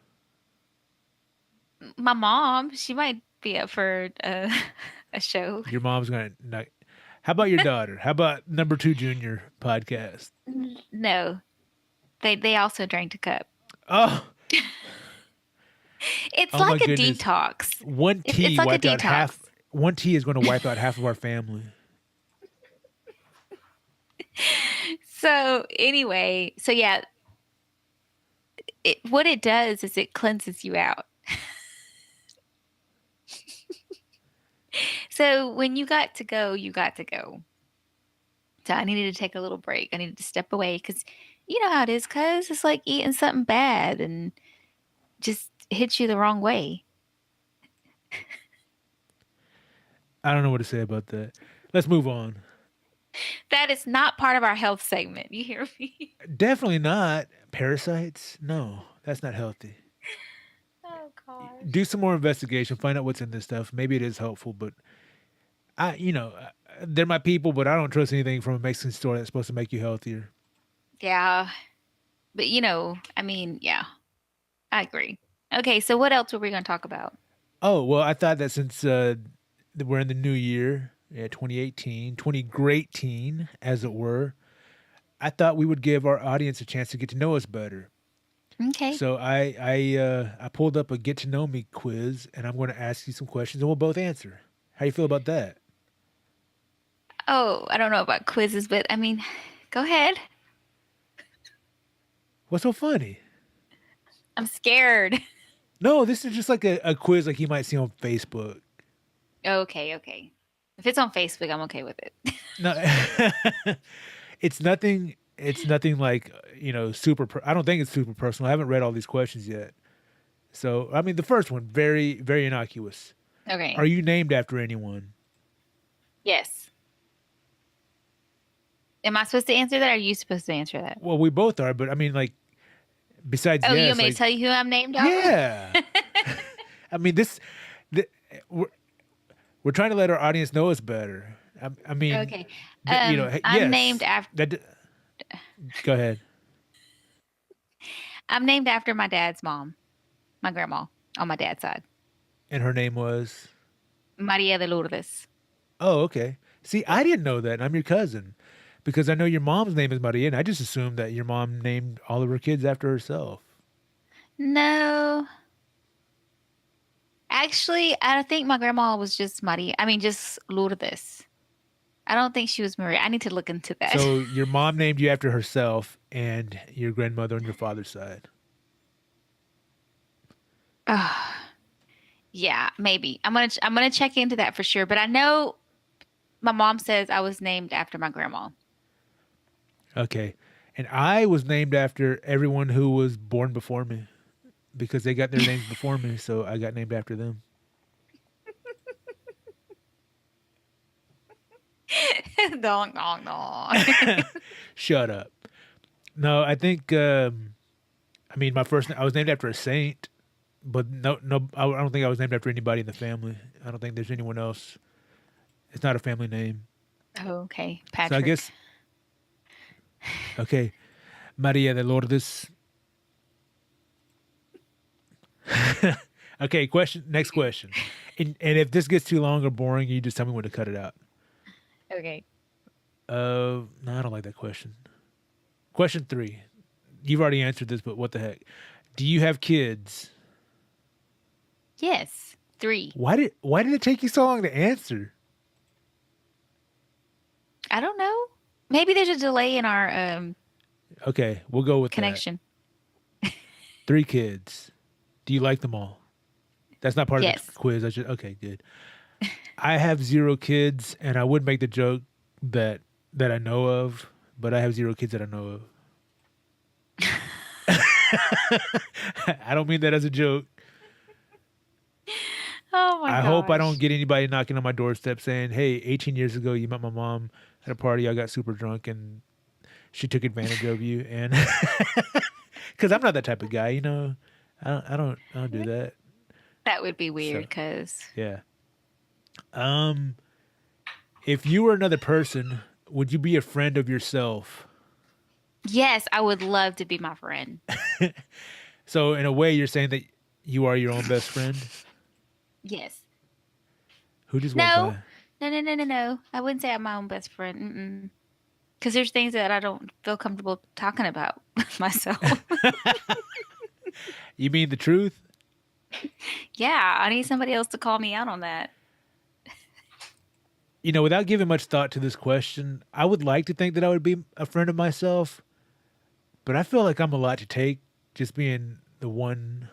My mom, she might be up for a show. Your mom's gonna. Not, how about your daughter? How about number 2 Junior podcast? No, they also drank a cup. Oh, It's oh my like a goodness! detox. One It's tea like a wiped out detox. half. One tea is going to wipe out half of our family. So anyway, so yeah, what it does is it cleanses you out. So when you got to go, you got to go. So I needed to take a little break. I needed to step away because you know how it is, cuz it's like eating something bad and just hits you the wrong way. I don't know what to say about that. Let's move on. That is not part of our health segment. You hear me? Definitely not parasites. No, that's not healthy. Oh Do gosh. some more investigation. Find out what's in this stuff. Maybe it is helpful, but they're my people, but I don't trust anything from a Mexican store that's supposed to make you healthier. Yeah, but I mean, yeah, I agree. Okay, so what else were we going to talk about? Oh, well, I thought that since we're in the new year, yeah, 2018, 20 great teen, as it were, I thought we would give our audience a chance to get to know us better. Okay. So I pulled up a get to know me quiz, and I'm going to ask you some questions, and we'll both answer. How you feel about that? Oh, I don't know about quizzes, but I mean, go ahead. What's so funny? I'm scared. No, this is just like a quiz like you might see on Facebook. Okay, okay. If it's on Facebook, I'm okay with it. No, it's nothing. It's nothing like super. I don't think it's super personal. I haven't read all these questions yet. So I mean, the first one very very innocuous. Are Okay. you named after anyone? Yes. Am I supposed to answer that or are you supposed to answer that? Well, we both are, but I mean, like besides Oh, you want yes, me to like tell you who I'm named after? yeah. I mean, the, we're, we're trying to let our audience know us better. I mean, Okay. I'm named yes. after That. Go ahead. I'm named after my dad's mom, my grandma on my dad's side. And her name was. Maria de Lourdes. Oh, okay. See, I didn't know that. And I'm your cousin because I know your mom's name is Maria, and I just assumed that your mom named all of her kids after herself. No, actually, I think my grandma was just Maria. I mean, just Lourdes. I don't think she was Maria. I need to look into that. So your mom named you after herself, and your grandmother on your father's side. Oh, yeah, maybe. I'm gonna check into that for sure. But I know my mom says I was named after my grandma. Okay. And I was named after everyone who was born before me because they got their names before me, so I got named after them. Dong dong dong. Shut up. No, I think. I mean, I was named after a saint, but no, no, I don't think I was named after anybody in the family. I don't think there's anyone else. It's not a family name. Okay, So I Patrick. guess okay, Maria de Lourdes. Okay, question. Next question. And if this gets too long or boring, you just tell me when to cut it out. Okay. No, I don't like that question. Question three. You've already answered this, but what the heck? Do you have kids? Yes, three. Why did it take you so long to answer? I don't know. Maybe there's a delay in our Okay, we'll go with that. connection. Three kids. Do you like them all? That's not part of the Yes. quiz. I should. Okay, good. I have zero kids, and I would make the joke that I know of, but I have zero kids that I know of. I don't mean that as a joke. Oh my I hope I don't gosh. get anybody knocking on my doorstep saying, "Hey, 18 years ago, you met my mom at a party. I got super drunk, and she took advantage of you." And because I'm not that type of guy, you know, I don't do that. That would be weird So because, yeah. Um, if you were another person, would you be a friend of yourself? yes, I would love to be my friend. So in a way, you're saying that you are your own best friend. Yes. Who just walked No, by? no, no, no, no, no. I wouldn't say I'm my own best friend. Mm-mm. Because there's things that I don't feel comfortable talking about myself. You mean the truth? Yeah, I need somebody else to call me out on that. You know, without giving much thought to this question, I would like to think that I would be a friend of myself, but I feel like I'm a lot to take just being the one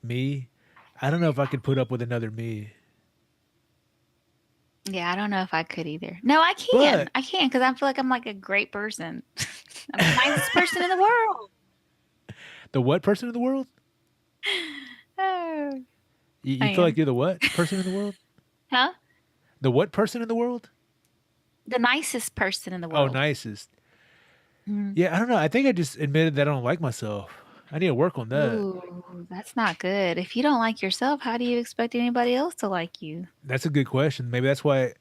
me. I don't know if I could put up with another me. Yeah, I don't know if I could either. No, I can. But I can because I feel like I'm like a great person. I'm the nicest person in the world. the what person in the world? Oh, You I feel like am. you're the what person in the world? Huh? The what person in the world? The nicest person in the Oh, world. nicest. Mm. Yeah, I don't know. I think I just admitted that I don't like myself. I need to work on that. Ooh, that's not good. If you don't like yourself, how do you expect anybody else to like you? That's a good question. Maybe that's why.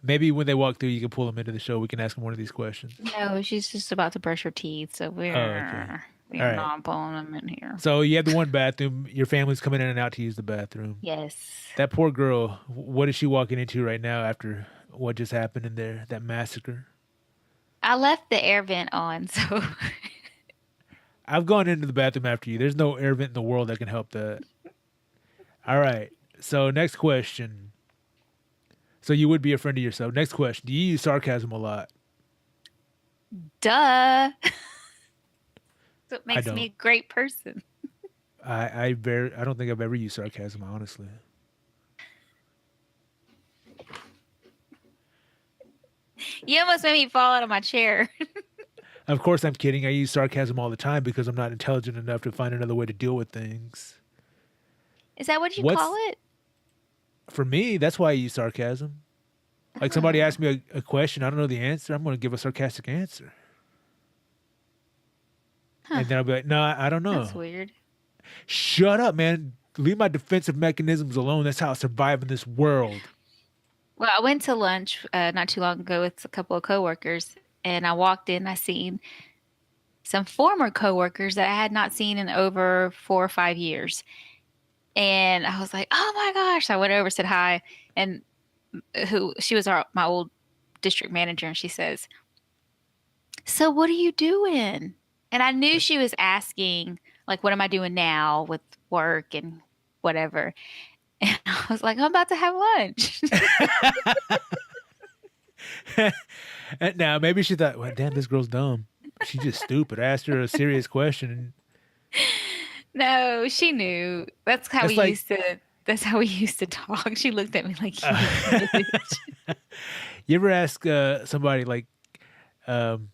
Maybe when they walk through, you can pull them into the show. We can ask them one of these questions. No, she's just about to brush her teeth, so Oh, okay. All we're right. not pulling them in here. So you have the one bathroom. Your family's coming in and out to use the bathroom. Yes. That poor girl. What is she walking into right now after what just happened in there? That massacre. I left the air vent on, so I've gone into the bathroom after you. There's no air vent in the world that can help that. All right. So next question. So you would be a friend of yourself. Next question. Do you use sarcasm a lot? duh. So it I makes me don't. a great person. I don't think I've ever used sarcasm, honestly. You almost made me fall out of my chair. Of course, I'm kidding. I use sarcasm all the time because I'm not intelligent enough to find another way to deal with things. Is that what you call What's it? for me? That's why I use sarcasm. Like somebody Oh, asks me a question, I don't know the answer. I'm going to give a sarcastic answer, huh. and then I'll be like, "No, I don't That's know." weird. Shut up, man. Leave my defensive mechanisms alone. That's how I survive in this world. Well, I went to lunch not too long ago with a couple of coworkers, and I walked in. I seen some former coworkers that I had not seen in over 4 or 5 years. And I was like, "Oh my gosh!" So I went over, said hi, and who she was my old district manager, and she says, "So what are you doing?" And I knew she was asking, like, "What am I doing now with work and whatever?" And I was like, "I'm about to have lunch." And now maybe she thought, well, damn, this girl's dumb. She's just stupid. I asked her a serious question. And No, she knew. That's how we that's like, used to. That's how we used to talk. She looked at me like, "You bitch." you ever ask somebody like from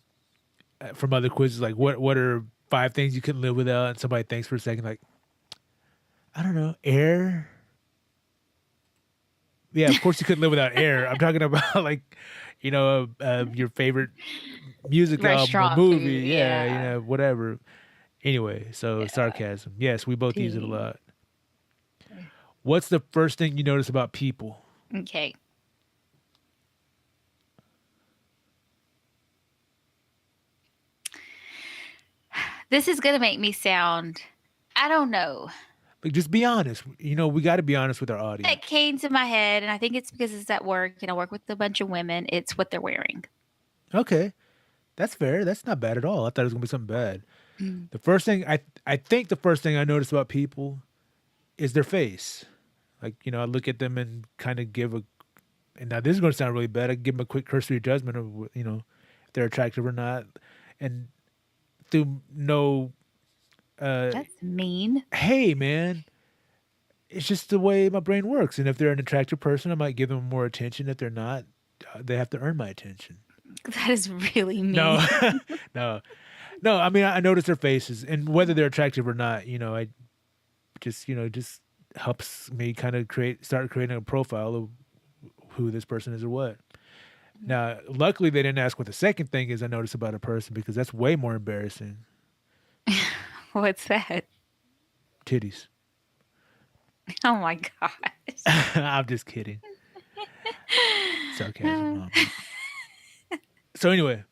other quizzes, like what are five things you couldn't live without? And somebody thinks for a second, like, I don't know, air. Yeah, of course you couldn't live without air. I'm talking about like, your favorite music album or Restaurant movie. food, Yeah, yeah. whatever. Anyway, so Yeah. sarcasm. Yes, we both use it a Tea. lot. What's the first thing you notice about people? Okay. This is gonna make me sound, I don't know. Like, just be honest. We got to be honest with our That audience. came to my head, and I think it's because it's at work, and I work with a bunch of women. It's what they're wearing. Okay, that's fair. That's not bad at all. I thought it was gonna be something bad. Mm. The first thing I think the first thing I notice about people is their face. Like, I look at them and kind of give a, and now this is going to sound really bad. I give them a quick cursory judgment of, if they're attractive or not. And through no, uh, That's mean. hey, man, it's just the way my brain works. And if they're an attractive person, I might give them more attention. If they're not, they have to earn my attention. That is really mean. No, no, no. I mean, I notice their faces and whether they're attractive or not, I just helps me kind of start creating a profile of who this person is or what. Now, luckily, they didn't ask what the second thing is I notice about a person because that's way more embarrassing. What's that? Titties. Oh my gosh. I'm just kidding. Sarcasm, mama. So anyway,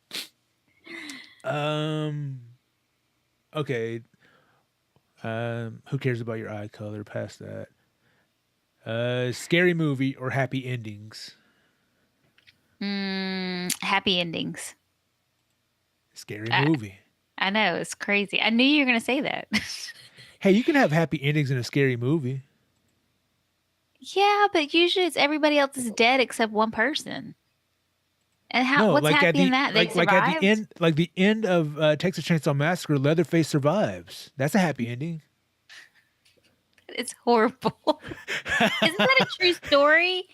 um, okay. Who cares about your eye color? Past that. Scary movie or happy endings? Happy endings. Scary I, movie. I know, it's crazy. I knew you were going to say that. Hey, you can have happy endings in a scary movie. Yeah, but usually it's everybody else is dead except one person. And No, what's like at happy in the that? They like at the survived? end, like the end of Texas Chainsaw Massacre, Leatherface survives. That's a happy ending. It's horrible. Isn't that a true story?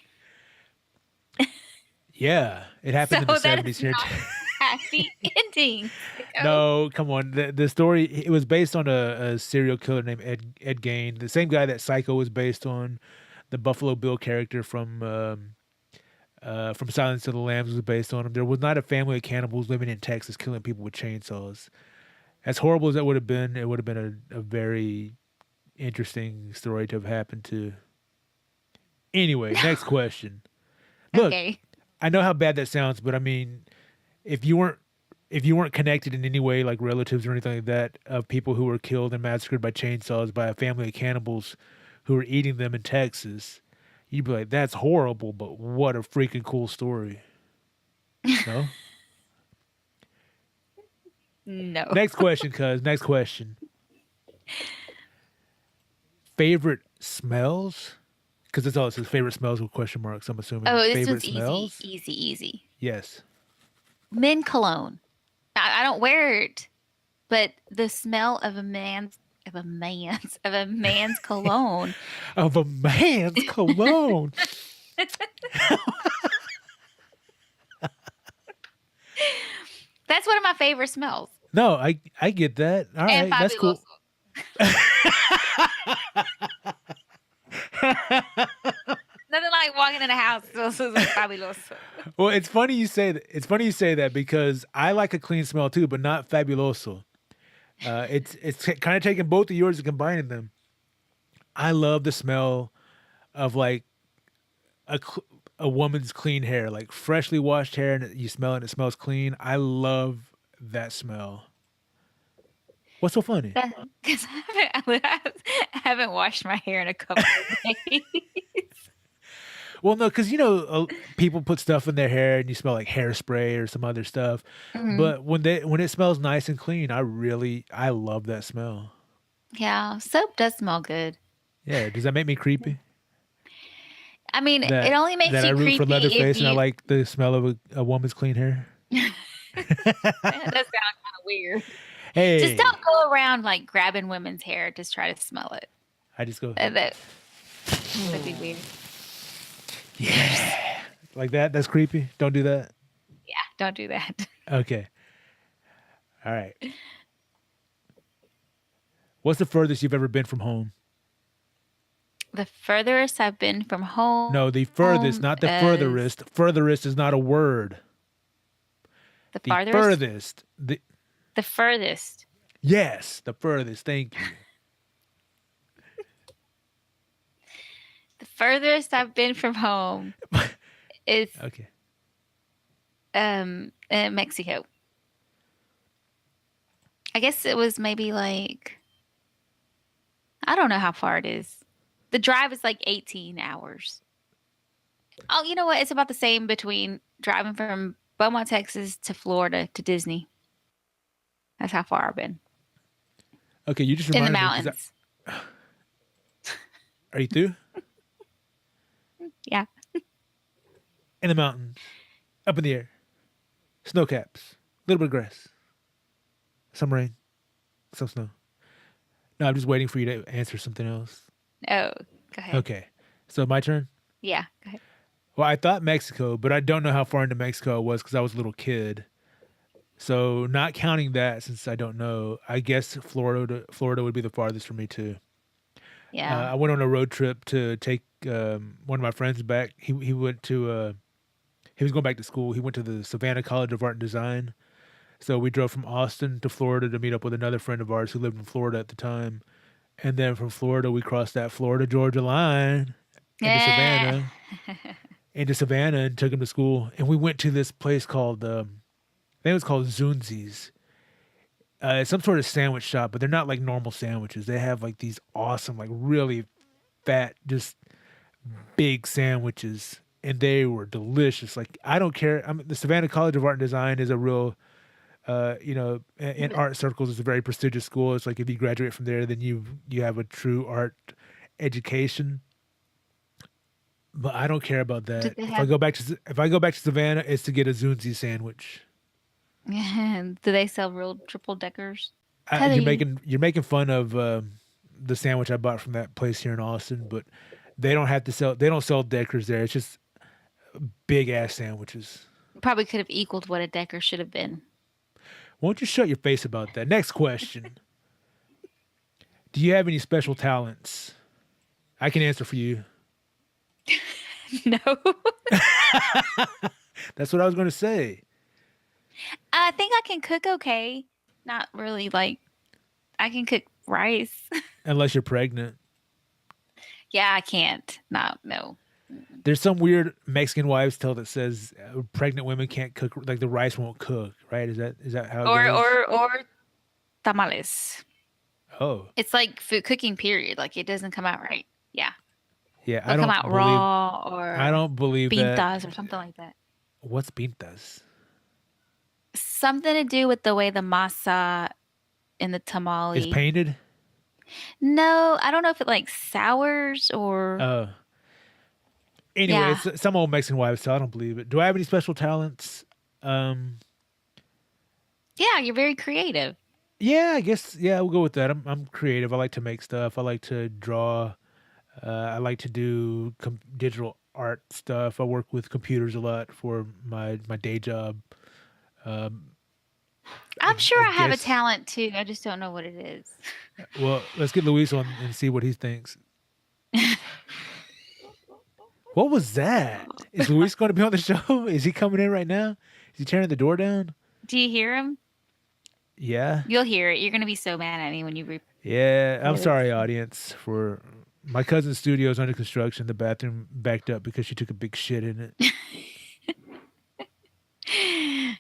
Yeah, it So happened in the that is 70s here. not happy ending. Oh, No, come on. The story, it was based on a serial killer named Ed Gein, the same guy that Psycho was based on. The Buffalo Bill character from Silence of the Lambs was based on him. There was not a family of cannibals living in Texas killing people with chainsaws. As horrible as that would have been, it would have been a very interesting story to have happened to. Anyway, next question. Look, okay. I know how bad that sounds, but I mean, if you weren't if you weren't connected in any way, like relatives or anything like that, of people who were killed and massacred by chainsaws by a family of cannibals who were eating them in Texas, you'd be like, "That's horrible," but what a freaking cool story. No. No. Next question, cuz. Next question. Favorite smells? Because that's all it says. Favorite smells with question marks. I'm assuming Oh, this favorite one's easy. smells. Easy, easy. Yes. Men cologne. I don't wear it, but the smell of a man's cologne. Of a man's cologne. That's one of my favorite smells. No, I get that. All And right, that's fabuloso. cool. Nothing like walking in a house. This is fabuloso. Well, it's funny you say that. It's funny you say that because I like a clean smell too, but not fabuloso. It's kind of taking both of yours and combining them. I love the smell of like a woman's clean hair, like freshly washed hair, and you smell it and it smells clean. I love that smell. What's so funny? Because I haven't washed my hair in a couple of days. Well, no, because people put stuff in their hair and you smell like hairspray or some other stuff. Mhm. But when it smells nice and clean, I love that smell. Yeah, soap does smell good. Yeah, does that make me creepy? I mean, it That only makes that I you root for creepy if Leatherface and I you. like the smell of a woman's clean hair. That does sound kind of weird. Just Hey, don't go around like grabbing women's hair to try to smell it. I just go, That'd be weird. yeah, like that. That's creepy. Don't do that. Yeah, don't do that. Okay, all right. What's the furthest you've ever been from home? The furthest I've been from No, home the furthest, not the is furtherest. Furthest is not a word. the The farthest. furthest. The furthest. Yes, the furthest. Thank you. The furthest I've been from home is Okay. Mexico. I guess it was maybe like I don't know how far it is. The drive is like 18 hours. Oh, you know what? It's about the same between driving from Beaumont, Texas to Florida to Disney. That's how far I've been. Okay, you just In the reminded me because mountains. are you through? Yeah. In the mountains, up in the air, snow caps, little bit of grass, some rain, some snow. No, I'm just waiting for you to answer something else. Oh, go ahead. Okay, so my turn. Yeah, go ahead. Well, I thought Mexico, but I don't know how far into Mexico I was because I was a little kid. So not counting that, since I don't know, I guess Florida would be the farthest for me too. Yeah. I went on a road trip to take one of my friends back. He went to he was going back to school. He went to the Savannah College of Art and Design. So we drove from Austin to Florida to meet up with another friend of ours who lived in Florida at the time. And then from Florida, we crossed that Florida Georgia line into Yeah. Savannah, and took him to school. And we went to this place called I think it was called Zunzi's. It's some sort of sandwich shop, but they're not like normal sandwiches. They have like these awesome, like really fat, just big sandwiches, and they were delicious. Like I don't care. I mean, the Savannah College of Art and Design is a real, in art circles, it's a very prestigious school. It's like if you graduate from there, then you have a true art education. But I don't care about Did that. they have If I go back to Savannah, it's to get a Zunzi sandwich. do they sell real triple deckers? You're Cuddy. making fun of the sandwich I bought from that place here in Austin, but they don't have to sell. They don't sell Deckers there. It's just big ass sandwiches. Probably could have equaled what a decker should have been. Won't you shut your face about that? Next question. Do you have any special talents? I can answer for you. No. That's what I was going to say. I think I can cook okay. Not really like I can cook rice. Unless you're pregnant. Yeah, I can't. Not no. Mm-mm. There's some weird Mexican wives' tale that says pregnant women can't cook, like the rice won't cook. Right? Is that how it Or goes? tamales. Oh, It's like food cooking period. Like it doesn't come out right. Yeah. yeah. They'll come out raw I or don't believe that. pintas or something like that. What's pintas? Something to do with the way the masa in the Is tamale. painted? No, I don't know if it like sours or Uh, anyway, yeah. it's some old Mexican wives' tale. I don't believe it. Do I have any special talents? Um, Yeah, you're very creative. yeah, I guess. Yeah, we'll go with that. I'm creative. I like to make stuff. I like to draw. I like to do digital art stuff. I work with computers a lot for my day job. Um, I'm I sure I have a guess. talent too. I just don't know what it is. Well, let's get Luis on and see what he thinks. What was that? Is Luis going to be on the show? Is he coming in right now? Is he tearing the door down? Do you hear him? Yeah. You'll hear it. You're gonna be so mad at me when you Yeah. I'm replay sorry, audience, for my cousin's studio is under construction. The bathroom backed up because she took a big shit in it. this.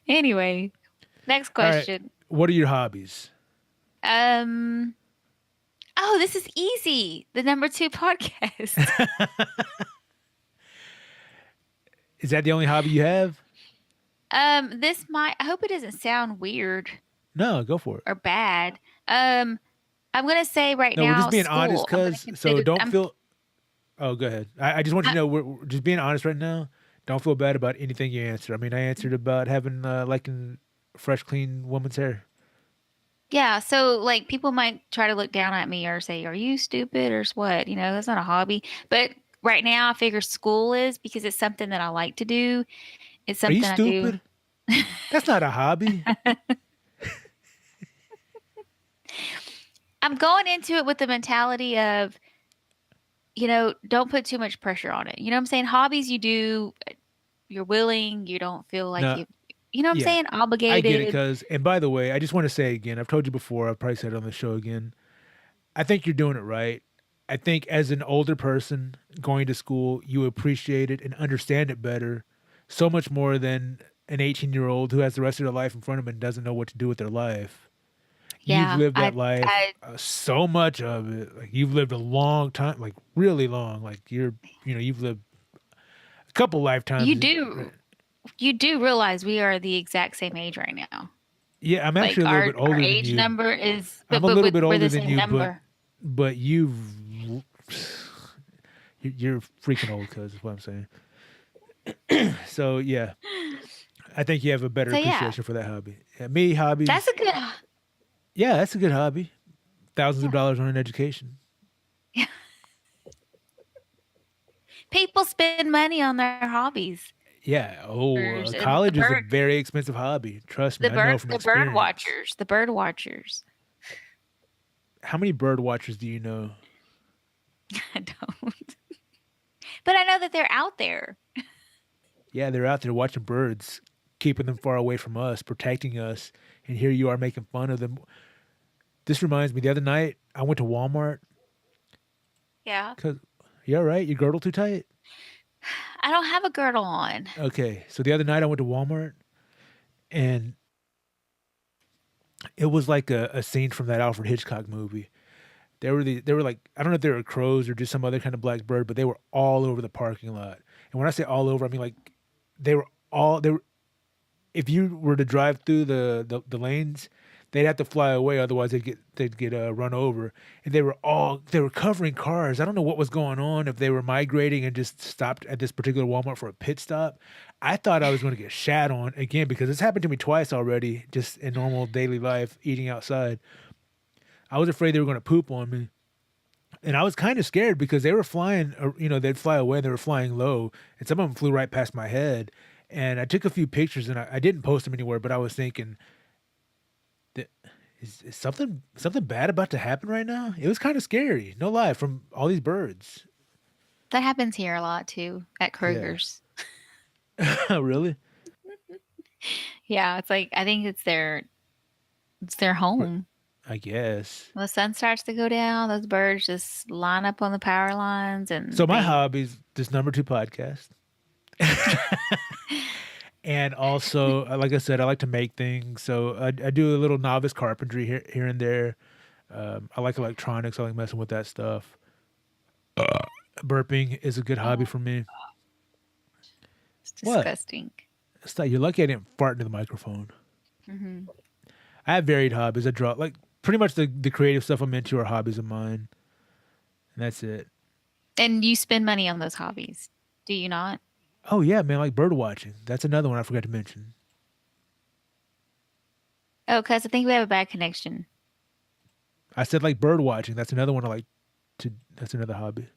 Anyway, next All right. question. What are your hobbies? Um, oh, this is easy. The number two podcast. Is that the only hobby you have? This might, I hope it doesn't sound weird No, go for it. or bad. Um, I'm gonna say right No, we're just now being honest, school. I'm gonna cuz. So consider, don't feel. Oh, go ahead. I just want you I, to know we're just being honest right now. Don't feel bad about anything you answer. I mean, I answered about having like a fresh, clean woman's hair. yeah, so like people might try to look down at me or say, "Are you stupid or what?" You know, that's not a hobby. But right now, I figure school is because it's something that I like to do. It's Are you something I do. stupid? That's not a hobby. I'm going into it with the mentality of, don't put too much pressure on it. You know what I'm saying? Hobbies you do, you're willing, you don't feel like No, you know what I'm yeah, saying? I get it. Obligated. Cuz, and by the way, I just want to say again, I've told you before. I've probably said it on the show again. I think you're doing it right. I think as an older person going to school, you appreciate it and understand it better, so much more than an 18-year-old who has the rest of their life in front of them and doesn't know what to do with their life. You've Yeah, lived that I, life, I, so much of it. Like you've lived a long time, like really long. Like you've lived a couple you lifetimes. do, you do realize we are the exact same age right now. Yeah, I'm Like actually a little bit our older than age you. number is, I'm but a little bit we're older the than same you, but number. you've you're freaking old, cuz is what I'm saying. So yeah, I think you have a better So yeah, appreciation for that hobby. Yeah, me that's hobbies, a good. yeah, that's a good hobby. Thousands of Yeah, dollars on an education. people spend money on their hobbies. Yeah. Oh, And college is a very expensive hobby. Trust me, I know from the bird experience. watchers, the bird watchers. How many bird watchers do you know? I don't, but I know that they're out there. Yeah, they're out there watching birds, keeping them far away from us, protecting us, and here you are making fun of them. This reminds me, the other night I went to Walmart. Yeah, Cause you all right? Your girdle too tight? I don't have a girdle on. Okay. So the other night I went to Walmart and it was like a scene from that Alfred Hitchcock movie. They were like, I don't know if they were crows or just some other kind of black bird, but they were all over the parking lot. And when I say all over, I mean like they were if you were to drive through the lanes, they'd have to fly away, otherwise they'd get run over. And they were covering cars. I don't know what was going on, if they were migrating and just stopped at this particular Walmart for a pit stop. I thought I was going to get shat on again because it's happened to me twice already, just in normal daily life eating outside. I was afraid they were going to poop on me. And I was kind of scared because they were flying, they'd fly away. They were flying low, and some of them flew right past my head. And I took a few pictures, and I didn't post them anywhere. But I was thinking, that, is something bad about to happen right now? It was kind of scary, no lie, from all these birds. That happens here a lot too at Yeah, Kroger's. really? Yeah, it's like I think it's their But home. I guess. When the sun starts to go down, those birds just line up on the power lines So and my they hobby's this number two podcast, and also, like I said, I like to make things. So I do a little novice carpentry here and there. I like electronics. I like messing with that stuff. Burping is a good hobby oh, for me. it's What? disgusting. It's like you're lucky I didn't fart into the microphone. Hmm. I have varied hobbies. I draw like pretty much the creative stuff I'm into are hobbies of mine, and that's it. And you spend money on those hobbies, do you not? Oh yeah, man, like bird watching. That's another one I forgot to mention. Oh, because I think we have a bad connection. I said like bird watching. That's another one I like to. That's another hobby.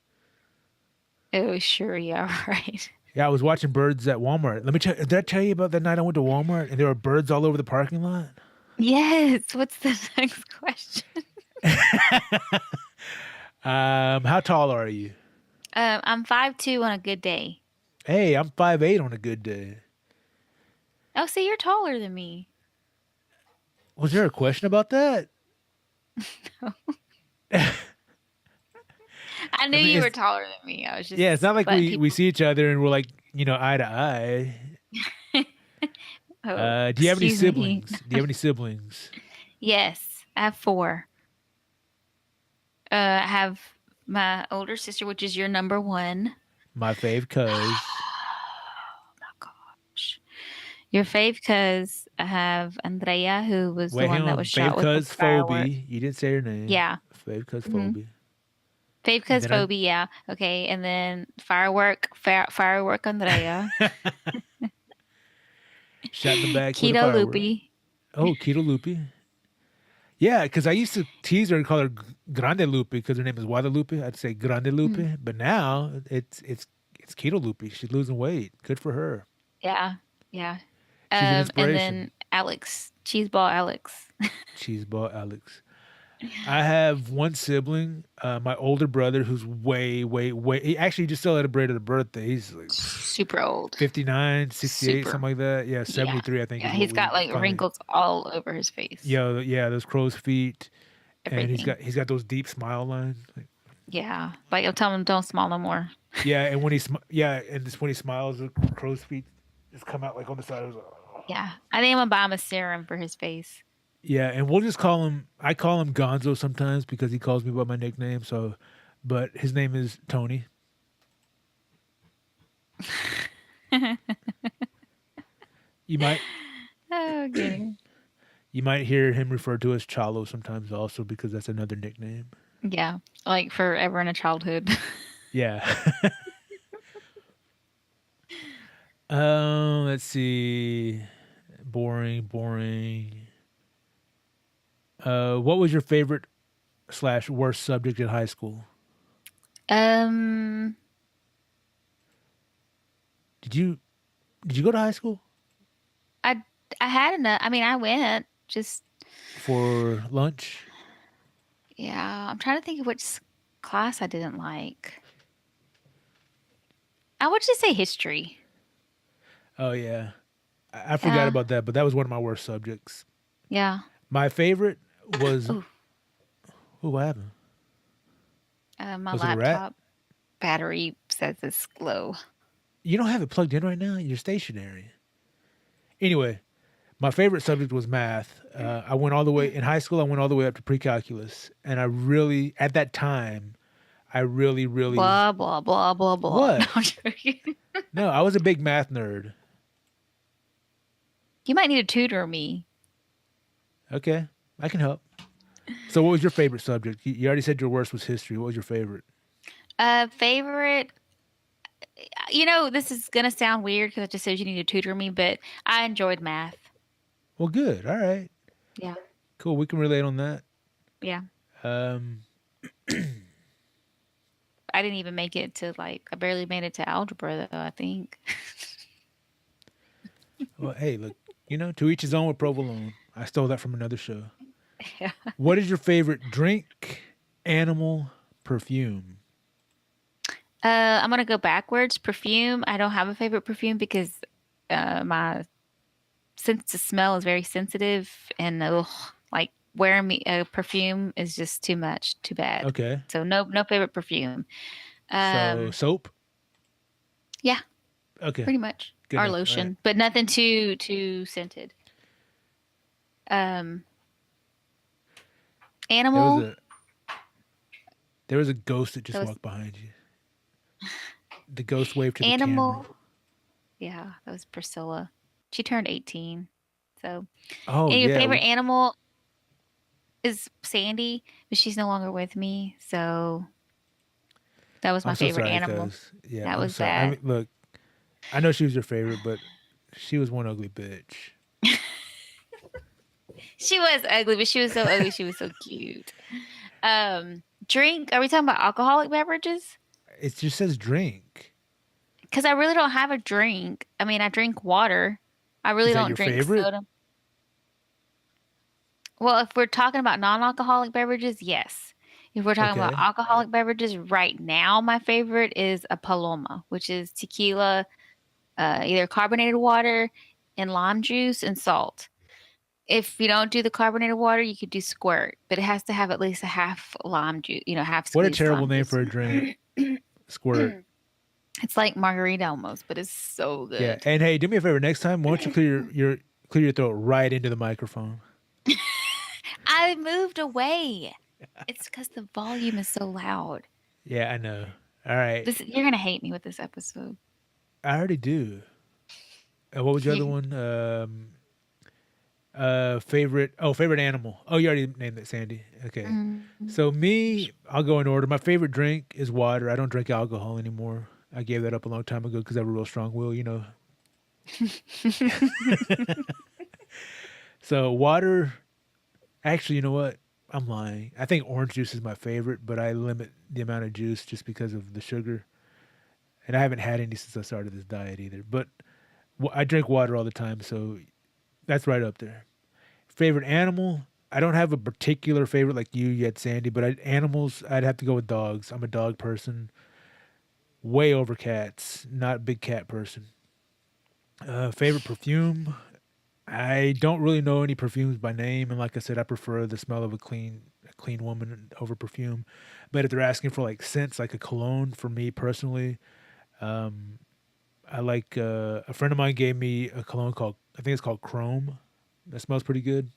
Oh, sure, yeah, right. Yeah, I was watching birds at Walmart. Let me tell. Did I tell you about that night I went to Walmart and there were birds all over the parking lot? Yes. What's the next question? How tall are you? I'm 5'2" on a good day. Hey, I'm 5'8" on a good day. Oh, see, you're taller than me. Was there a question about that? I knew I mean, you were it's taller than me. I was yeah, it's just not like letting we people. see each other and we're like eye to eye. Oh, Do you have any excuse me. siblings? Do you have any siblings? Yes. I have four. I have my older sister, which is your number one. My fave cuz. Oh my gosh. Your fave cuz I have Andrea, who was the Wait, hang one that on. was Fave shot with the cuz firework. Phoebe. You didn't say her name. Yeah. Fave cuz hmm Phoebe. Fave And cuz then Phoebe, yeah. Okay. And then firework Andrea. I shot in the back with a Keto firework. Loopy. Oh, Keto Loopy. Yeah, because I used to tease her and call her Grande Lupe because her name is Guadalupe. I'd say Grande Mhm. Lupe, but now it's Keto Lupe. She's losing weight. Good for her. Yeah. Yeah. She's an And inspiration. then Alex, Cheeseball Alex. Cheeseball Alex. I have one sibling, my older brother, who's way. He actually just celebrated a birthday. He's like Super old. 59, 68, Super. something like that. Yeah, Yeah. 73, I think, Yeah. is what He's we got like finally. wrinkles all over his face. Yeah, those crow's feet, and he's Everything. got he's got those deep smile lines. Like, Yeah. Like I'm telling him don't smile no more. yeah, and and when he smiles, the crow's feet just come out like on the side. Yeah. I think I'm gonna buy him a serum for his face. Yeah, and we'll just call him. I call him Gonzo sometimes because he calls me by my nickname. So, but his name is Tony. You might Oh, goodness. you might hear him referred to as Chalo sometimes also because that's another nickname. Yeah. Like forever in a childhood. Yeah. Let's see. Boring. What was your favorite slash worst subject in high school? Um, Did you did you go to high school I I had enough. I mean, I went. Just for lunch? yeah. I'm trying to think of which class I didn't like. I would just say history. Oh yeah, I forgot Yeah. about that, but that was one of my worst subjects. Yeah. My favorite was Oh, oh, what happened? my Was it a rat? laptop battery says it's low. You don't have it plugged in right now. You're stationary. Anyway, my favorite subject was math. I went all the way in high school. I went all the way up to pre-calculus, and I really, at that time, I really Blah blah blah blah blah. No, what? I'm joking. No, I was a big math nerd. You might need to tutor me. Okay, I can help. So, what was your favorite subject? You already said your worst was history. What was your favorite? Favorite. You know, this is gonna sound weird because I just said you need to tutor me, but I enjoyed math. Well, good. All right, Yeah. cool. We can relate on that. Yeah. Um, I didn't even make it to like I barely made it to algebra though, I think. well, hey, look, to each his own with provolone. I stole that from another show. Yeah. What is your favorite drink, animal, perfume? I'm gonna go backwards. Perfume. I don't have a favorite perfume because my sense of smell is very sensitive and ugh, like wearing me a perfume is just too much, too bad. Okay, So no favorite perfume. so Um soap. yeah, Okay, pretty much. good Or enough. All right. lotion, but nothing too scented. Um There was Animal. a there was a ghost that That just was walked behind you. The ghost waved to the camera. animal. Yeah, that was Priscilla. She turned 18. So, Oh and your yeah. favorite animal is Sandy, but she's no longer with me. So, that was I'm my so favorite sorry, animal. cuz. Yeah, That I'm was sorry. I that. mean, look, I know she was your favorite, but she was one ugly bitch. She was ugly, but she was so ugly. She was so cute. Drink. Are we talking about alcoholic beverages? It just says drink. Because I really don't have a drink. I mean, I drink water. I Is really that don't your drink favorite? soda. Well, if we're talking about non-alcoholic beverages, yes. If we're talking about Okay. alcoholic beverages, right now my favorite is a Paloma, which is tequila, either carbonated water and lime juice and salt. If you don't do the carbonated water, you could do squirt, but it has to have at least a half lime juice, half What a squeezed terrible lime name juice. for a drink. Squirt. It's like margarita almost, but it's so Yeah. good. And hey, do me a favor next time. Why don't you clear your throat right into the microphone? I moved away. It's because the volume is so loud. Yeah, I know. All right. This you're gonna hate me with this episode. I already do. What was your other You, one? Favorite. Oh, favorite animal. Oh, you already named it, Sandy. Okay. mm. So me, I'll go in order. My favorite drink is water. I don't drink alcohol anymore. I gave that up a long time ago because I have a real strong will, you know. So water. Actually, you know what? I'm lying. I think orange juice is my favorite, but I limit the amount of juice just because of the sugar. And I haven't had any since I started this diet either. But I drink water all the time, so that's right up there. Favorite animal? I don't have a particular favorite like you yet, Sandy. But animals, I'd have to go with dogs. I'm a dog person, way over cats. Not a big cat person. Favorite perfume? I don't really know any perfumes by name, and like I said, I prefer the smell of a clean woman over perfume. But if they're asking for like scents, like a cologne, for me personally, um, I like a friend of mine gave me a cologne called, I think it's called Chrome. That smells pretty good.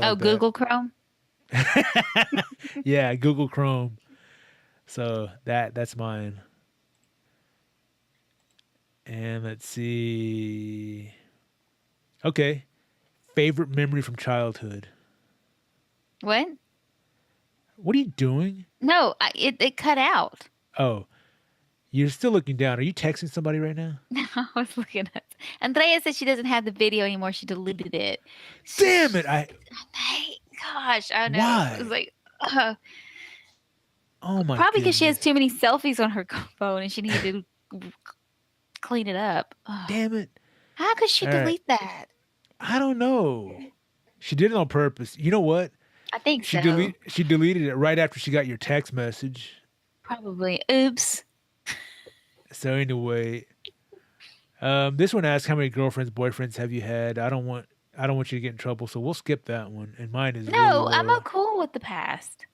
I Oh, like that. Google Chrome. Yeah, Google Chrome. So that's mine. And let's see. Okay, favorite memory from childhood. What? What are you doing? No, it cut out. Oh, you're still looking down. Are you texting somebody right now? I was looking at. Andrea said she doesn't have the video anymore. She deleted it. Damn it! I Hey, gosh, I know. It was Why? like, Oh my probably because she has goodness! too many selfies on her phone and she needed to clean it up. Ugh. Damn it! How could she All right, delete that? I don't know. She did it on purpose. You know what? I think so. She deleted it right after she got your text message. Probably. Oops. So anyway, this one asks how many girlfriends, boyfriends have you had? I don't want you to get in trouble, so we'll skip that one. And mine is really No, I'm low. cool with the past.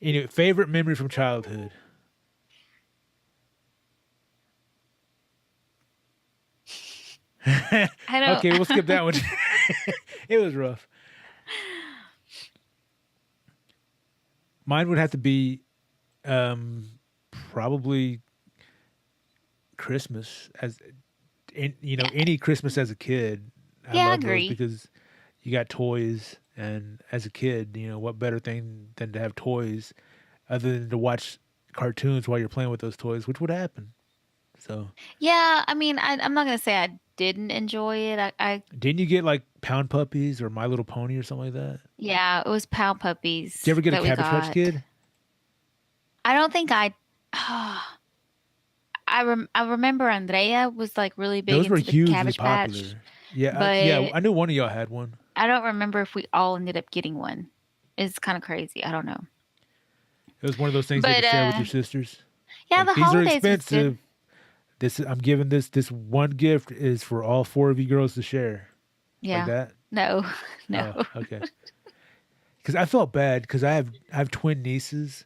Anyway, favorite memory from childhood. I don't. Okay, we'll skip that one. It was rough. Mine would have to be um, probably Christmas any Christmas as a kid. I Yeah, I love those agree. because you got toys, and as a kid, what better thing than to have toys other than to watch cartoons while you're playing with those toys, which would happen. So, Yeah, I mean, I'm not gonna say I didn't enjoy it. didn't you get like Pound Puppies or My Little Pony or something like that? Yeah, it was Pal Did you Puppies ever get a that we Cabbage Patch got. Kid? I don't think I. I remember Andrea was like really big Those were into the hugely Cabbage Patch, popular. Yeah, yeah, but I knew one of y'all had one. I don't remember if we all ended up getting one. It's kind of crazy. I don't know. It was one of those things you had But to share with your sisters. yeah, Like the these are holidays was good. expensive. I'm giving this one gift is for all four of you girls to share. Like Yeah. that. No. No. Oh, okay. Because I felt bad because I have twin nieces,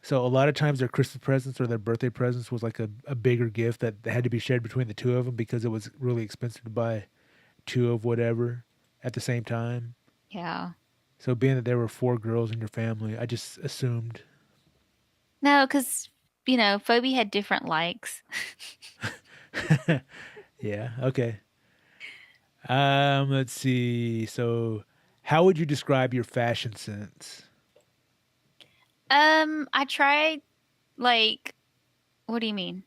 so a lot of times their Christmas presents or their birthday presents was like a bigger gift that had to be shared between the two of them because it was really expensive to buy two of whatever at the same time. Yeah. So being that there were four girls in your family, I just assumed. No, because Phoebe had different likes. Yeah. Okay. Let's see. So, how would you describe your fashion sense? I tried like what do you mean?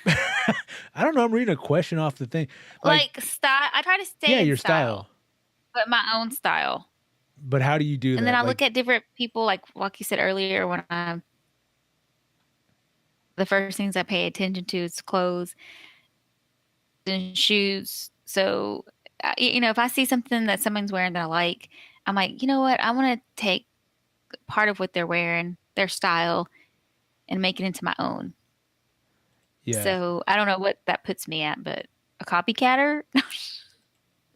I don't know. I'm reading a question off the thing. Like, Like style. I try to yeah, stay in your style, style. but my own style. But how do you do And then that? I Like, look at different people, like you said earlier, when the first things I pay attention to is clothes and shoes. So, if I see something that someone's wearing that I like, I'm like, you know what? I want to take part of what they're wearing, their style, and make it into my own. yeah. So I don't know what that puts me at, but a copycatter?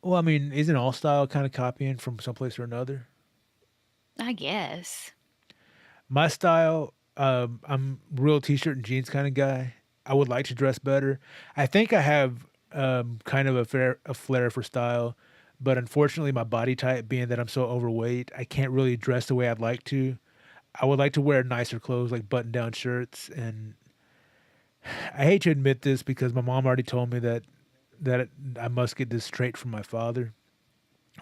Well, I mean, isn't all style kind of copying from someplace or another? I guess. My style, I'm real t-shirt and jeans kind of guy. I would like to dress better. I think I have kind of a flair for style, But unfortunately, my body type, being that I'm so overweight, I can't really dress the way I'd like to. I would like to wear nicer clothes like button down shirts. And I hate to admit this because my mom already told me that I must get this straight from my father,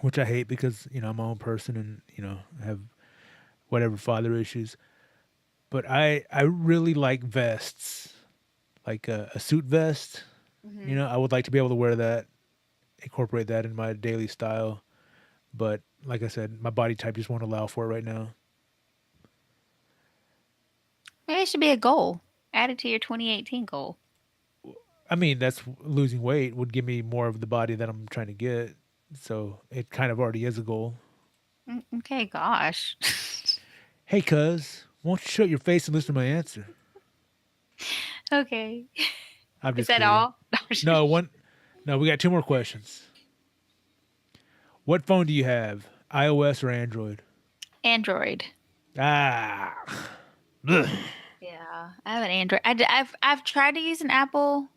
which I hate because, I'm my own person and, I have whatever father issues. But I really like vests, like a suit vest. Hmm. I would like to be able to wear that, incorporate that in my daily style. But like I said, my body type just won't allow for it right now. Maybe it should be a goal. Add it to your 2018 goal. I mean, that's losing weight would give me more of the body that I'm trying to get. So it kind of already is a goal. Okay, gosh. Hey, cuz, won't you shut your face and listen to my answer? Okay. I'm Is just that kidding. all? No, one. No, we got two more questions. What phone do you have? iOS or Android? Android. Ah. Ugh. Yeah, I have an Android. I've tried to use an Apple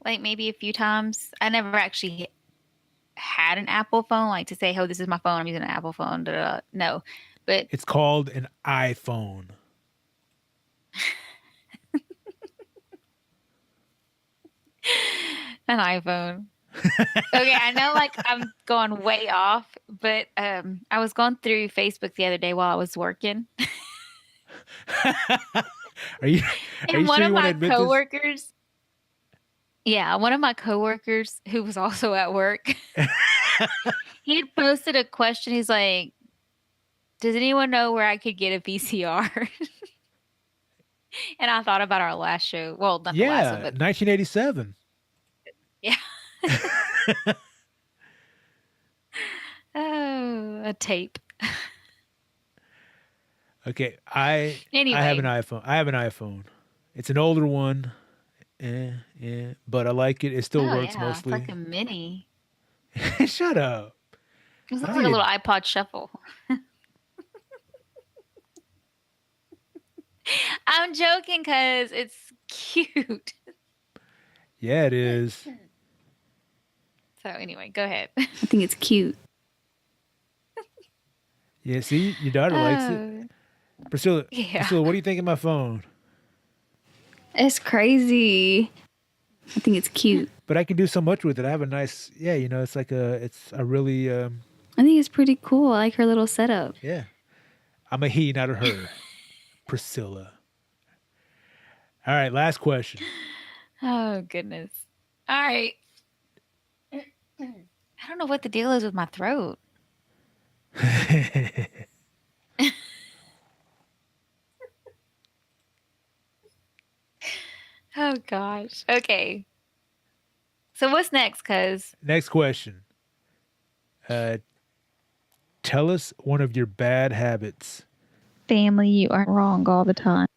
like maybe a few times. I never actually had an Apple phone, like to say, "Oh, this is my phone. I'm using an Apple phone." Da, da, da. No, but It's called an iPhone. an iPhone. Okay, I know like I'm going way off, but I was going through Facebook the other day while I was working, are you are and you one sure of you want to my admit this? coworkers, yeah, one of my coworkers who was also at work, he had posted a question. He's like, "Does anyone know where I could get a VCR?" And I thought about our last show. Well, not the last one, Yeah, but 1987. yeah. Oh, a tape. Okay, I have an Anyway. iPhone. I have an iPhone. It's an older one. But I like it. It still Oh works yeah, it's like mostly. a mini. Shut up. It I looks like a little did. iPod shuffle. I'm joking because it's cute. Yeah, it is. So anyway, go ahead. I think it's cute. Yeah, see, your daughter likes it. Oh, Priscilla, yeah. Priscilla, what do you think of my phone? It's crazy. I think it's cute. But I can do so much with it. I have a nice, yeah, it's a really, I think it's pretty cool. I like her little setup. yeah. I'm a he, not a her. Priscilla. All right, last question. Oh, goodness. All right. I don't know what the deal is with my throat. Oh, gosh. Okay. So what's next? Cause Next question. Uh, tell us one of your bad habits. family, you are wrong all the time.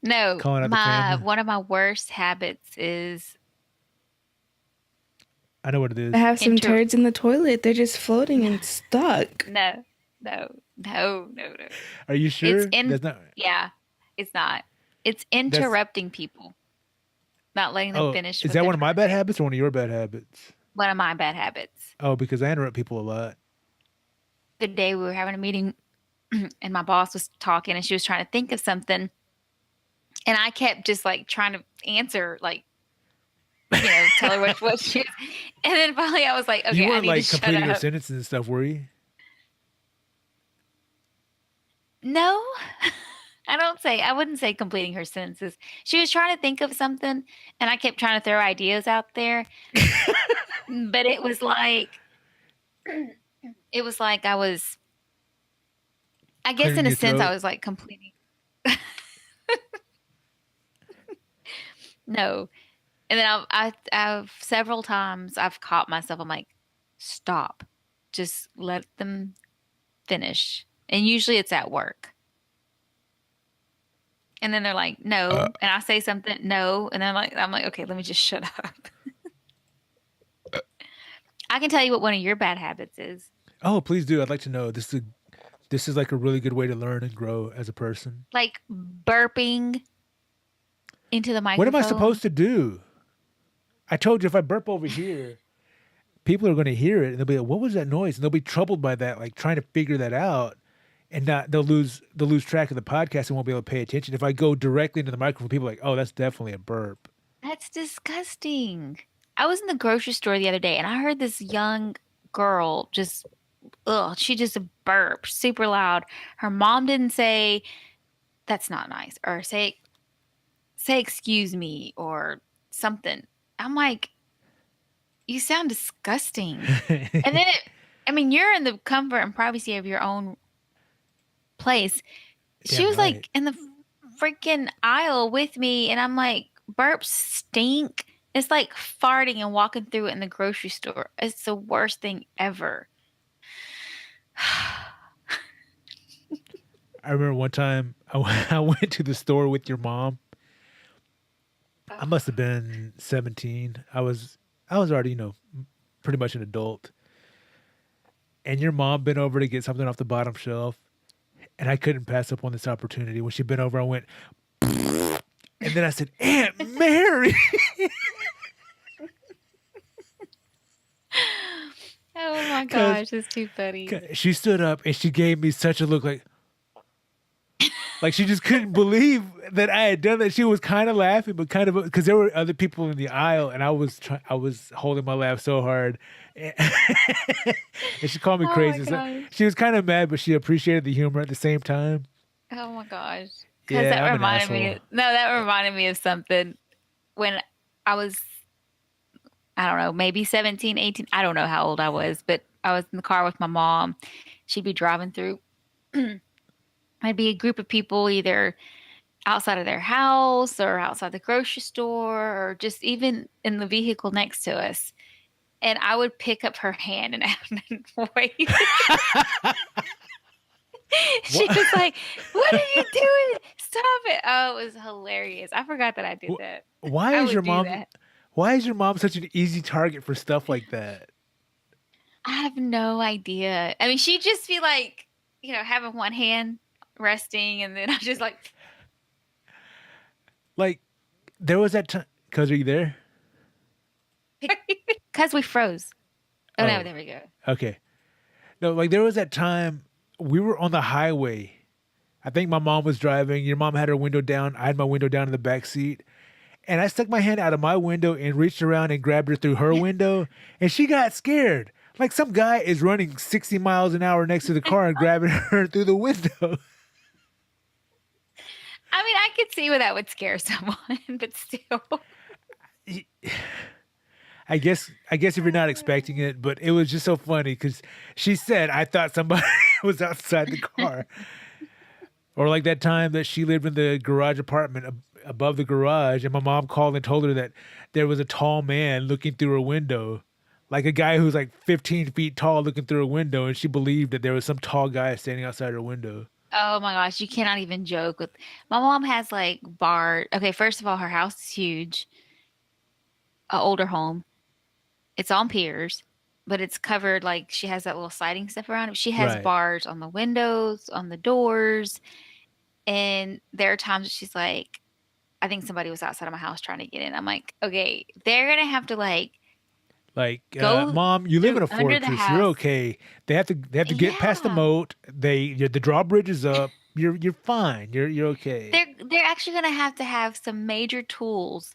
No, Calling out the my family. one of my worst habits is I know what it I is. have some inter. turds in the toilet. They're just floating and stuck. No, no, no, no, no. Are you It's sure? in. That's not. Yeah, it's not. It's That's. interrupting people, not letting them Oh, finish is what that they're one of trying my to bad say. habits or one of your bad habits? One of my bad habits. Oh, because I interrupt people a lot. The day we were having a meeting, and my boss was talking, and she was trying to think of something, and I kept just like trying to answer, like tell her what she is. And then finally, I was like, You okay, I weren't need to like shut completing her up. sentences and stuff, were you? No, I wouldn't say completing her sentences. She was trying to think of something, and I kept trying to throw ideas out there. But it was like I guess Clearing in a your sense, I throat. was like completing. No. And then I've several times I've caught myself. I'm like, stop, just let them finish. And usually it's at work. And then they're like, Uh, no. And I say something, no. And then I'm like, okay, let me just shut up. I can tell you what one of your bad habits is. oh, please do. I'd like to know. This is like a really good way to learn and grow as a person. Like burping into the What am I supposed microphone. to do? I told you if I burp over here, people are going to hear it and they'll be like, "What was that noise?" And they'll be troubled by that, like trying to figure that out, and not they'll lose track of the podcast and won't be able to pay attention. If I go directly into the microphone, people are like, "Oh, that's definitely a burp." That's disgusting. I was in the grocery store the other day and I heard this young girl just, ugh, she just burped super loud. Her mom didn't say, that's not nice, or say excuse me or something. I'm like, you sound disgusting. And then I mean, you're in the comfort and privacy of your own place. She Damn was right. like in the freaking aisle with me, and I'm like, burps stink. It's like farting and walking through it in the grocery store. It's the worst thing ever. I remember one time I went to the store with your mom. I must have been 17. I was already, pretty much an adult. And your mom bent over to get something off the bottom shelf, and I couldn't pass up on this opportunity. When she bent over, I went, and then I said, "Aunt Mary." Oh my Because gosh, that's too funny. she stood up and she gave me such a look like she just couldn't believe that I had done that. She was kind of laughing, but kind of because there were other people in the aisle, and I was holding my laugh so hard, and, and she called me Oh my crazy. So gosh. she was kind of mad, but she appreciated the humor at the same time. Oh my gosh. Because Yeah, that I'm an reminded me, asshole. no, that reminded me of something when I was, I don't know, maybe 17, 18. I don't know how old I was, but I was in the car with my mom. She'd be driving through. I'd be a group of people either outside of their house or outside the grocery store or just even in the vehicle next to us. And I would pick up her hand and wave. She What? was like, "What are you doing? Stop it." Oh, it was hilarious. I forgot that I did that. Why I is would your do mom? that. Why is your mom such an easy target for stuff like that? I have no idea. I mean, she'd just be like, having one hand resting, and then I just like, Like there was that time. Cause are you there? because we froze. Oh, no, Oh, there we go. okay. No, like there was that time we were on the highway. I think my mom was driving. Your mom had her window down. I had my window down in the back seat. And I stuck my hand out of my window and reached around and grabbed her through her window. And she got scared. Like some guy is running 60 miles an hour next to the car and grabbing her through the window. I mean, I could see where that would scare someone, but still. I guess if you're not expecting it, but it was just so funny because she said, I thought somebody was outside the car. Or like that time that she lived in the garage apartment above the garage, and my mom called and told her that there was a tall man looking through her window, like a guy who's like 15 feet tall looking through a window, and she believed that there was some tall guy standing outside her window. Oh my gosh, you cannot even joke with. My mom has like bar. Okay, first of all, her house is huge, a older home. It's on piers, but it's covered like she has that little siding stuff around it. She has Right. bars on the windows, on the doors, and there are times that she's like, I think somebody was outside of my house trying to get in. I'm like, okay, they're gonna have to like Like, go mom, you live through in a under the fortress. You're house. okay. They have to get past the Yeah. moat. The drawbridge is up. You're fine. You're okay. They're actually gonna have to have some major tools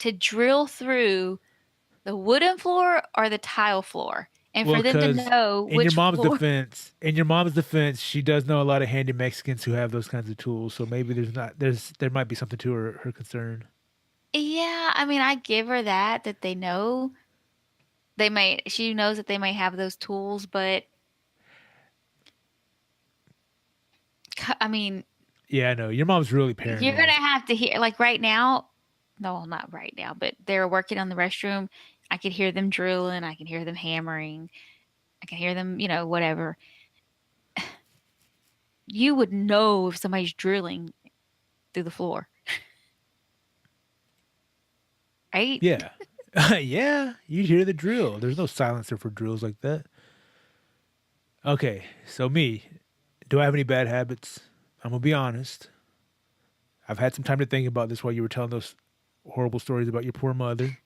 to drill through the wooden floor or the tile floor, and Well, for them to because know in your which mom's floor. defense, she does know a lot of handy Mexicans who have those kinds of tools. So maybe there might be something to her concern. Yeah, I mean, I give her that they know she knows that they may have those tools, but I mean, Yeah, I know your mom's really you're gonna paranoid. have to hear like right now. No, not right now, but they're working on the restroom. I could hear them drilling. I can hear them hammering. I can hear them, whatever. You would know if somebody's drilling through the floor, right? Yeah, yeah, you'd hear the drill. There's no silencer for drills like that. Okay, so me, do I have any bad habits? I'm gonna be honest. I've had some time to think about this while you were telling those horrible stories about your poor mother.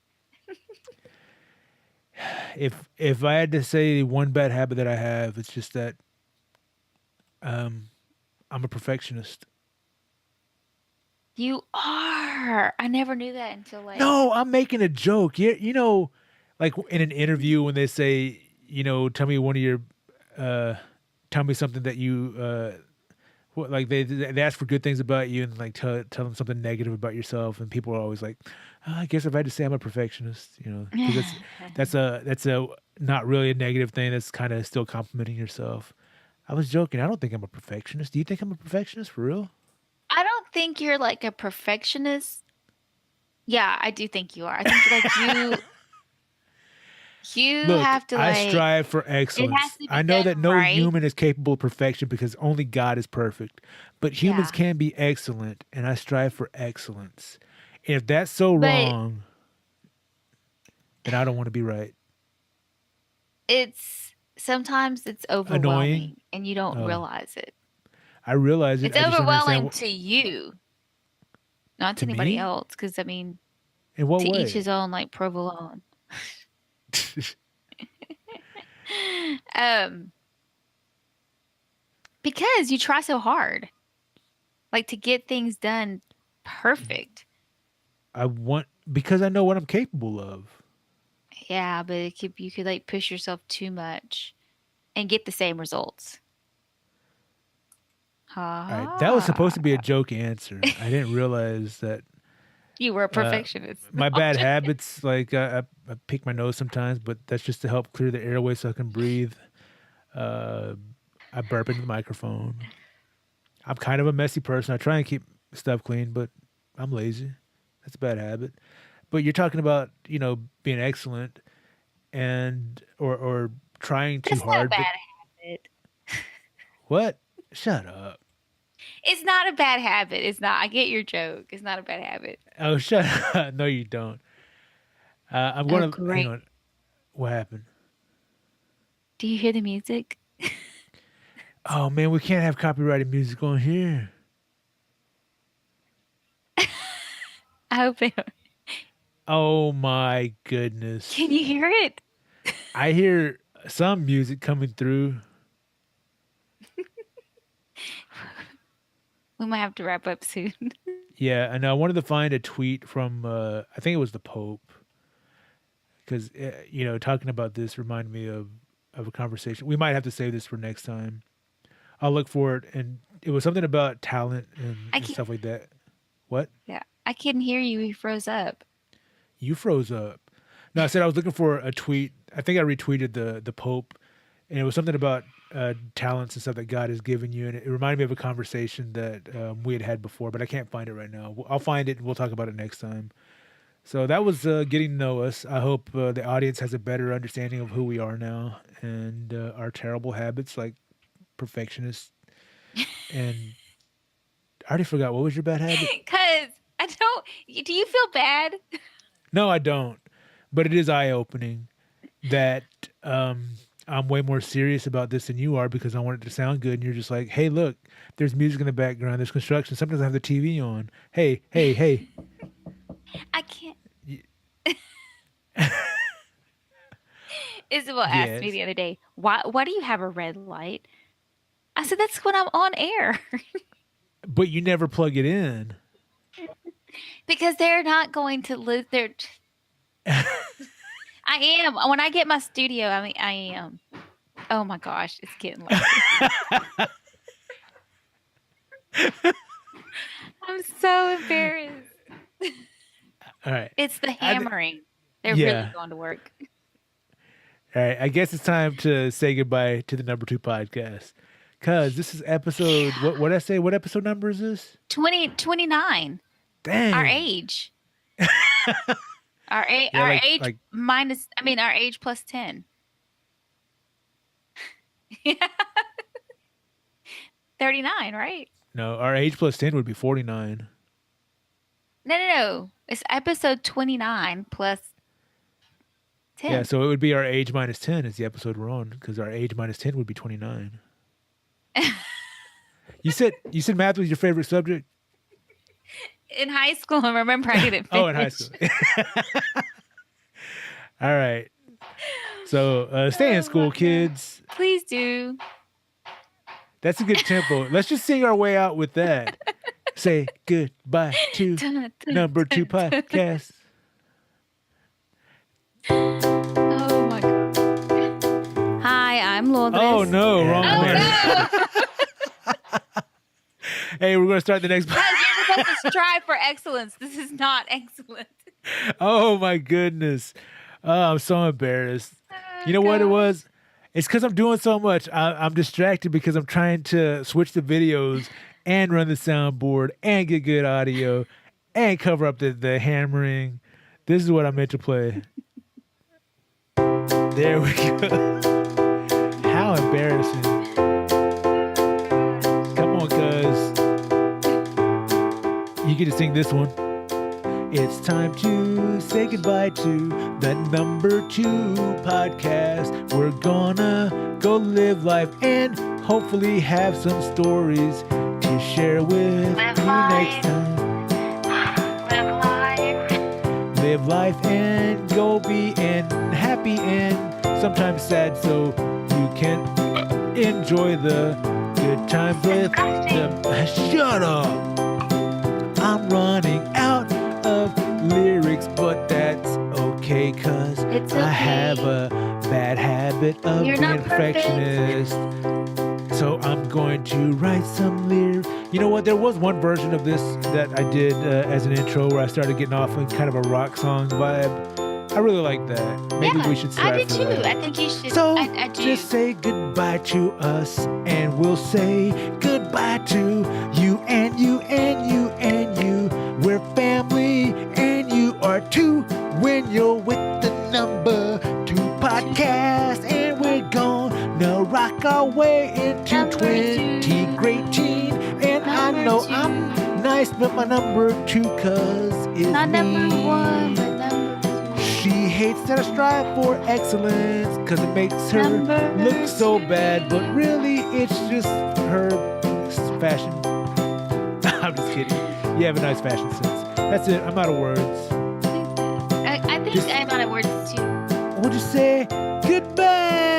If I had to say one bad habit that I have, it's just that um, I'm a perfectionist. You are. I never knew that until like, No, I'm making a joke. You know, like in an interview when they say, tell me one of your, uh, tell me something that you, like they ask for good things about you and like tell them something negative about yourself, and people are always like, I guess if I had to say I'm a perfectionist, because that's a not really a negative thing. That's kind of still complimenting yourself. I was joking. I don't think I'm a perfectionist. Do you think I'm a perfectionist for real? I don't think you're like a perfectionist. Yeah, I do think you are. I think like you Look, have to I like strive for it has excellence. to I be know done that no right. human is capable of perfection because only God is perfect. But humans Yeah. can be excellent, and I strive for excellence. And if that's so But wrong, then I don't want to be right. it's sometimes it's Annoying? overwhelming and you don't Oh, realize it. I realize it. It's I just don't understand overwhelming to you, not to to anybody me? else, because I mean, In what to each way? his own, like provolone. Um, because you try so hard, like to get things done perfect. I want because I know what I'm capable of. Yeah, but you could like push yourself too much and get the same results. All right, that was supposed to be a Ha. joke answer. I didn't realize that You were a uh, perfectionist. No, my I'm bad just habits, like I pick my nose sometimes, but that's just to help clear the airway so I can breathe. Uh, I burp into the microphone. I'm kind of a messy person. I try and keep stuff clean, but I'm lazy. That's a bad habit. But you're talking about being excellent and or trying too that's not a hard, but bad habit. what? Shut up. It's not a bad habit. It's not. I get your joke. It's not a bad habit. Oh, shut up. No, you don't. I'm Oh, going to hang great. on. What happened? Do you hear the music? Oh man, we can't have copyrighted music on here. I hope they don't. Oh my Can goodness. you hear it? I hear some music coming through. We might have to wrap up soon. Yeah, and I wanted to find a tweet from I think it was the Pope because talking about this reminded me of a conversation. We might have to save this for next time. I'll look for it, and it was something about talent and, I and can't. stuff like that. What? Yeah, I couldn't hear you. You froze up. You froze up. No, I said I was looking for a tweet. I think I retweeted the Pope, and it was something about talents and stuff that God has given you, and it reminded me of a conversation that we had before, but I can't find it right now. I'll find it, and we'll talk about it next time. So that was getting to know us. I hope the audience has a better understanding of who we are now and our terrible habits, like perfectionists. And I already forgot what was your bad habit. Cause I don't. Do you feel bad? No, I don't. But it is eye opening that I'm way more serious about this than you are because I want it to sound good. And you're just like, hey, look, there's music in the background, there's construction. Sometimes I have the TV on. Hey, hey, hey. I can't. Y- Isabel asked me yes. the other day, "Why do you have a red light?" I said, "That's when I'm on air." But you never plug it in. Because they're not going to lose their. I am. When I get my studio, I mean, I am. Oh my gosh, it's getting louder. I'm so embarrassed. All right. It's the I th- hammering. They're really yeah. going to work. All right. I guess it's time to say goodbye to the number two podcast. Cause this is episode what did I say? What episode number is this? 29. Our Dang. age. Yeah, Our age like minus, I mean, our age plus 10. 39, right? no, our age plus 10 would be 49. No. It's episode 29 plus Yeah, 10. so it would be our age minus 10 is the episode we're on because our age minus 10 would be 29. You said math was your favorite subject? In high school, I remember I didn't Oh, in high school. finish. All right. So stay in school, kids. Please do. That's a good tempo. Let's just sing our way out with that. Say goodbye to number 2 podcast. Oh my God. Hi, I'm Lourdes. Oh no, wrong there. No. Hey, we're gonna start the next. Guys, you're supposed to strive for excellence. This is not excellent. Oh my goodness. Oh, I'm so embarrassed. You know what it was? It's because I'm doing so much. I'm distracted because I'm trying to switch the videos and run the soundboard and get good audio and cover up the hammering. This is what I meant to play. There we go. How embarrassing. Come on, cuz. You get to sing this one. It's time to say goodbye to the number 2 podcast. We're gonna go live life and hopefully have some stories to share with you next time. Live life and go be and happy and sometimes sad, so you can enjoy the good times with them. Shut up! I'm running out of lyrics, but that's okay, cause I have a bad habit of being a perfectionist. So I'm going to write some lyrics. You know what? There was one version of this that I did as an intro where I started getting off on kind of a rock song vibe. I really like that. Maybe we should strive I did for too. that. I think you should. So I do. just say goodbye to us, and we'll say goodbye to you and you and you and you. We're family, and you are too. When you're with the number 2 podcast, and we're gonna rock our way into Number 2018. And I Number know 2. I'm nice, but my number 2 cause it's Not me. number 1, but number 2. She hates that I strive for excellence because it makes her Number look so 2. bad, but really it's just her fashion. I'm just kidding. You have a nice fashion sense. That's it. I'm out of words. I think I'm out of words too. We'll just say goodbye.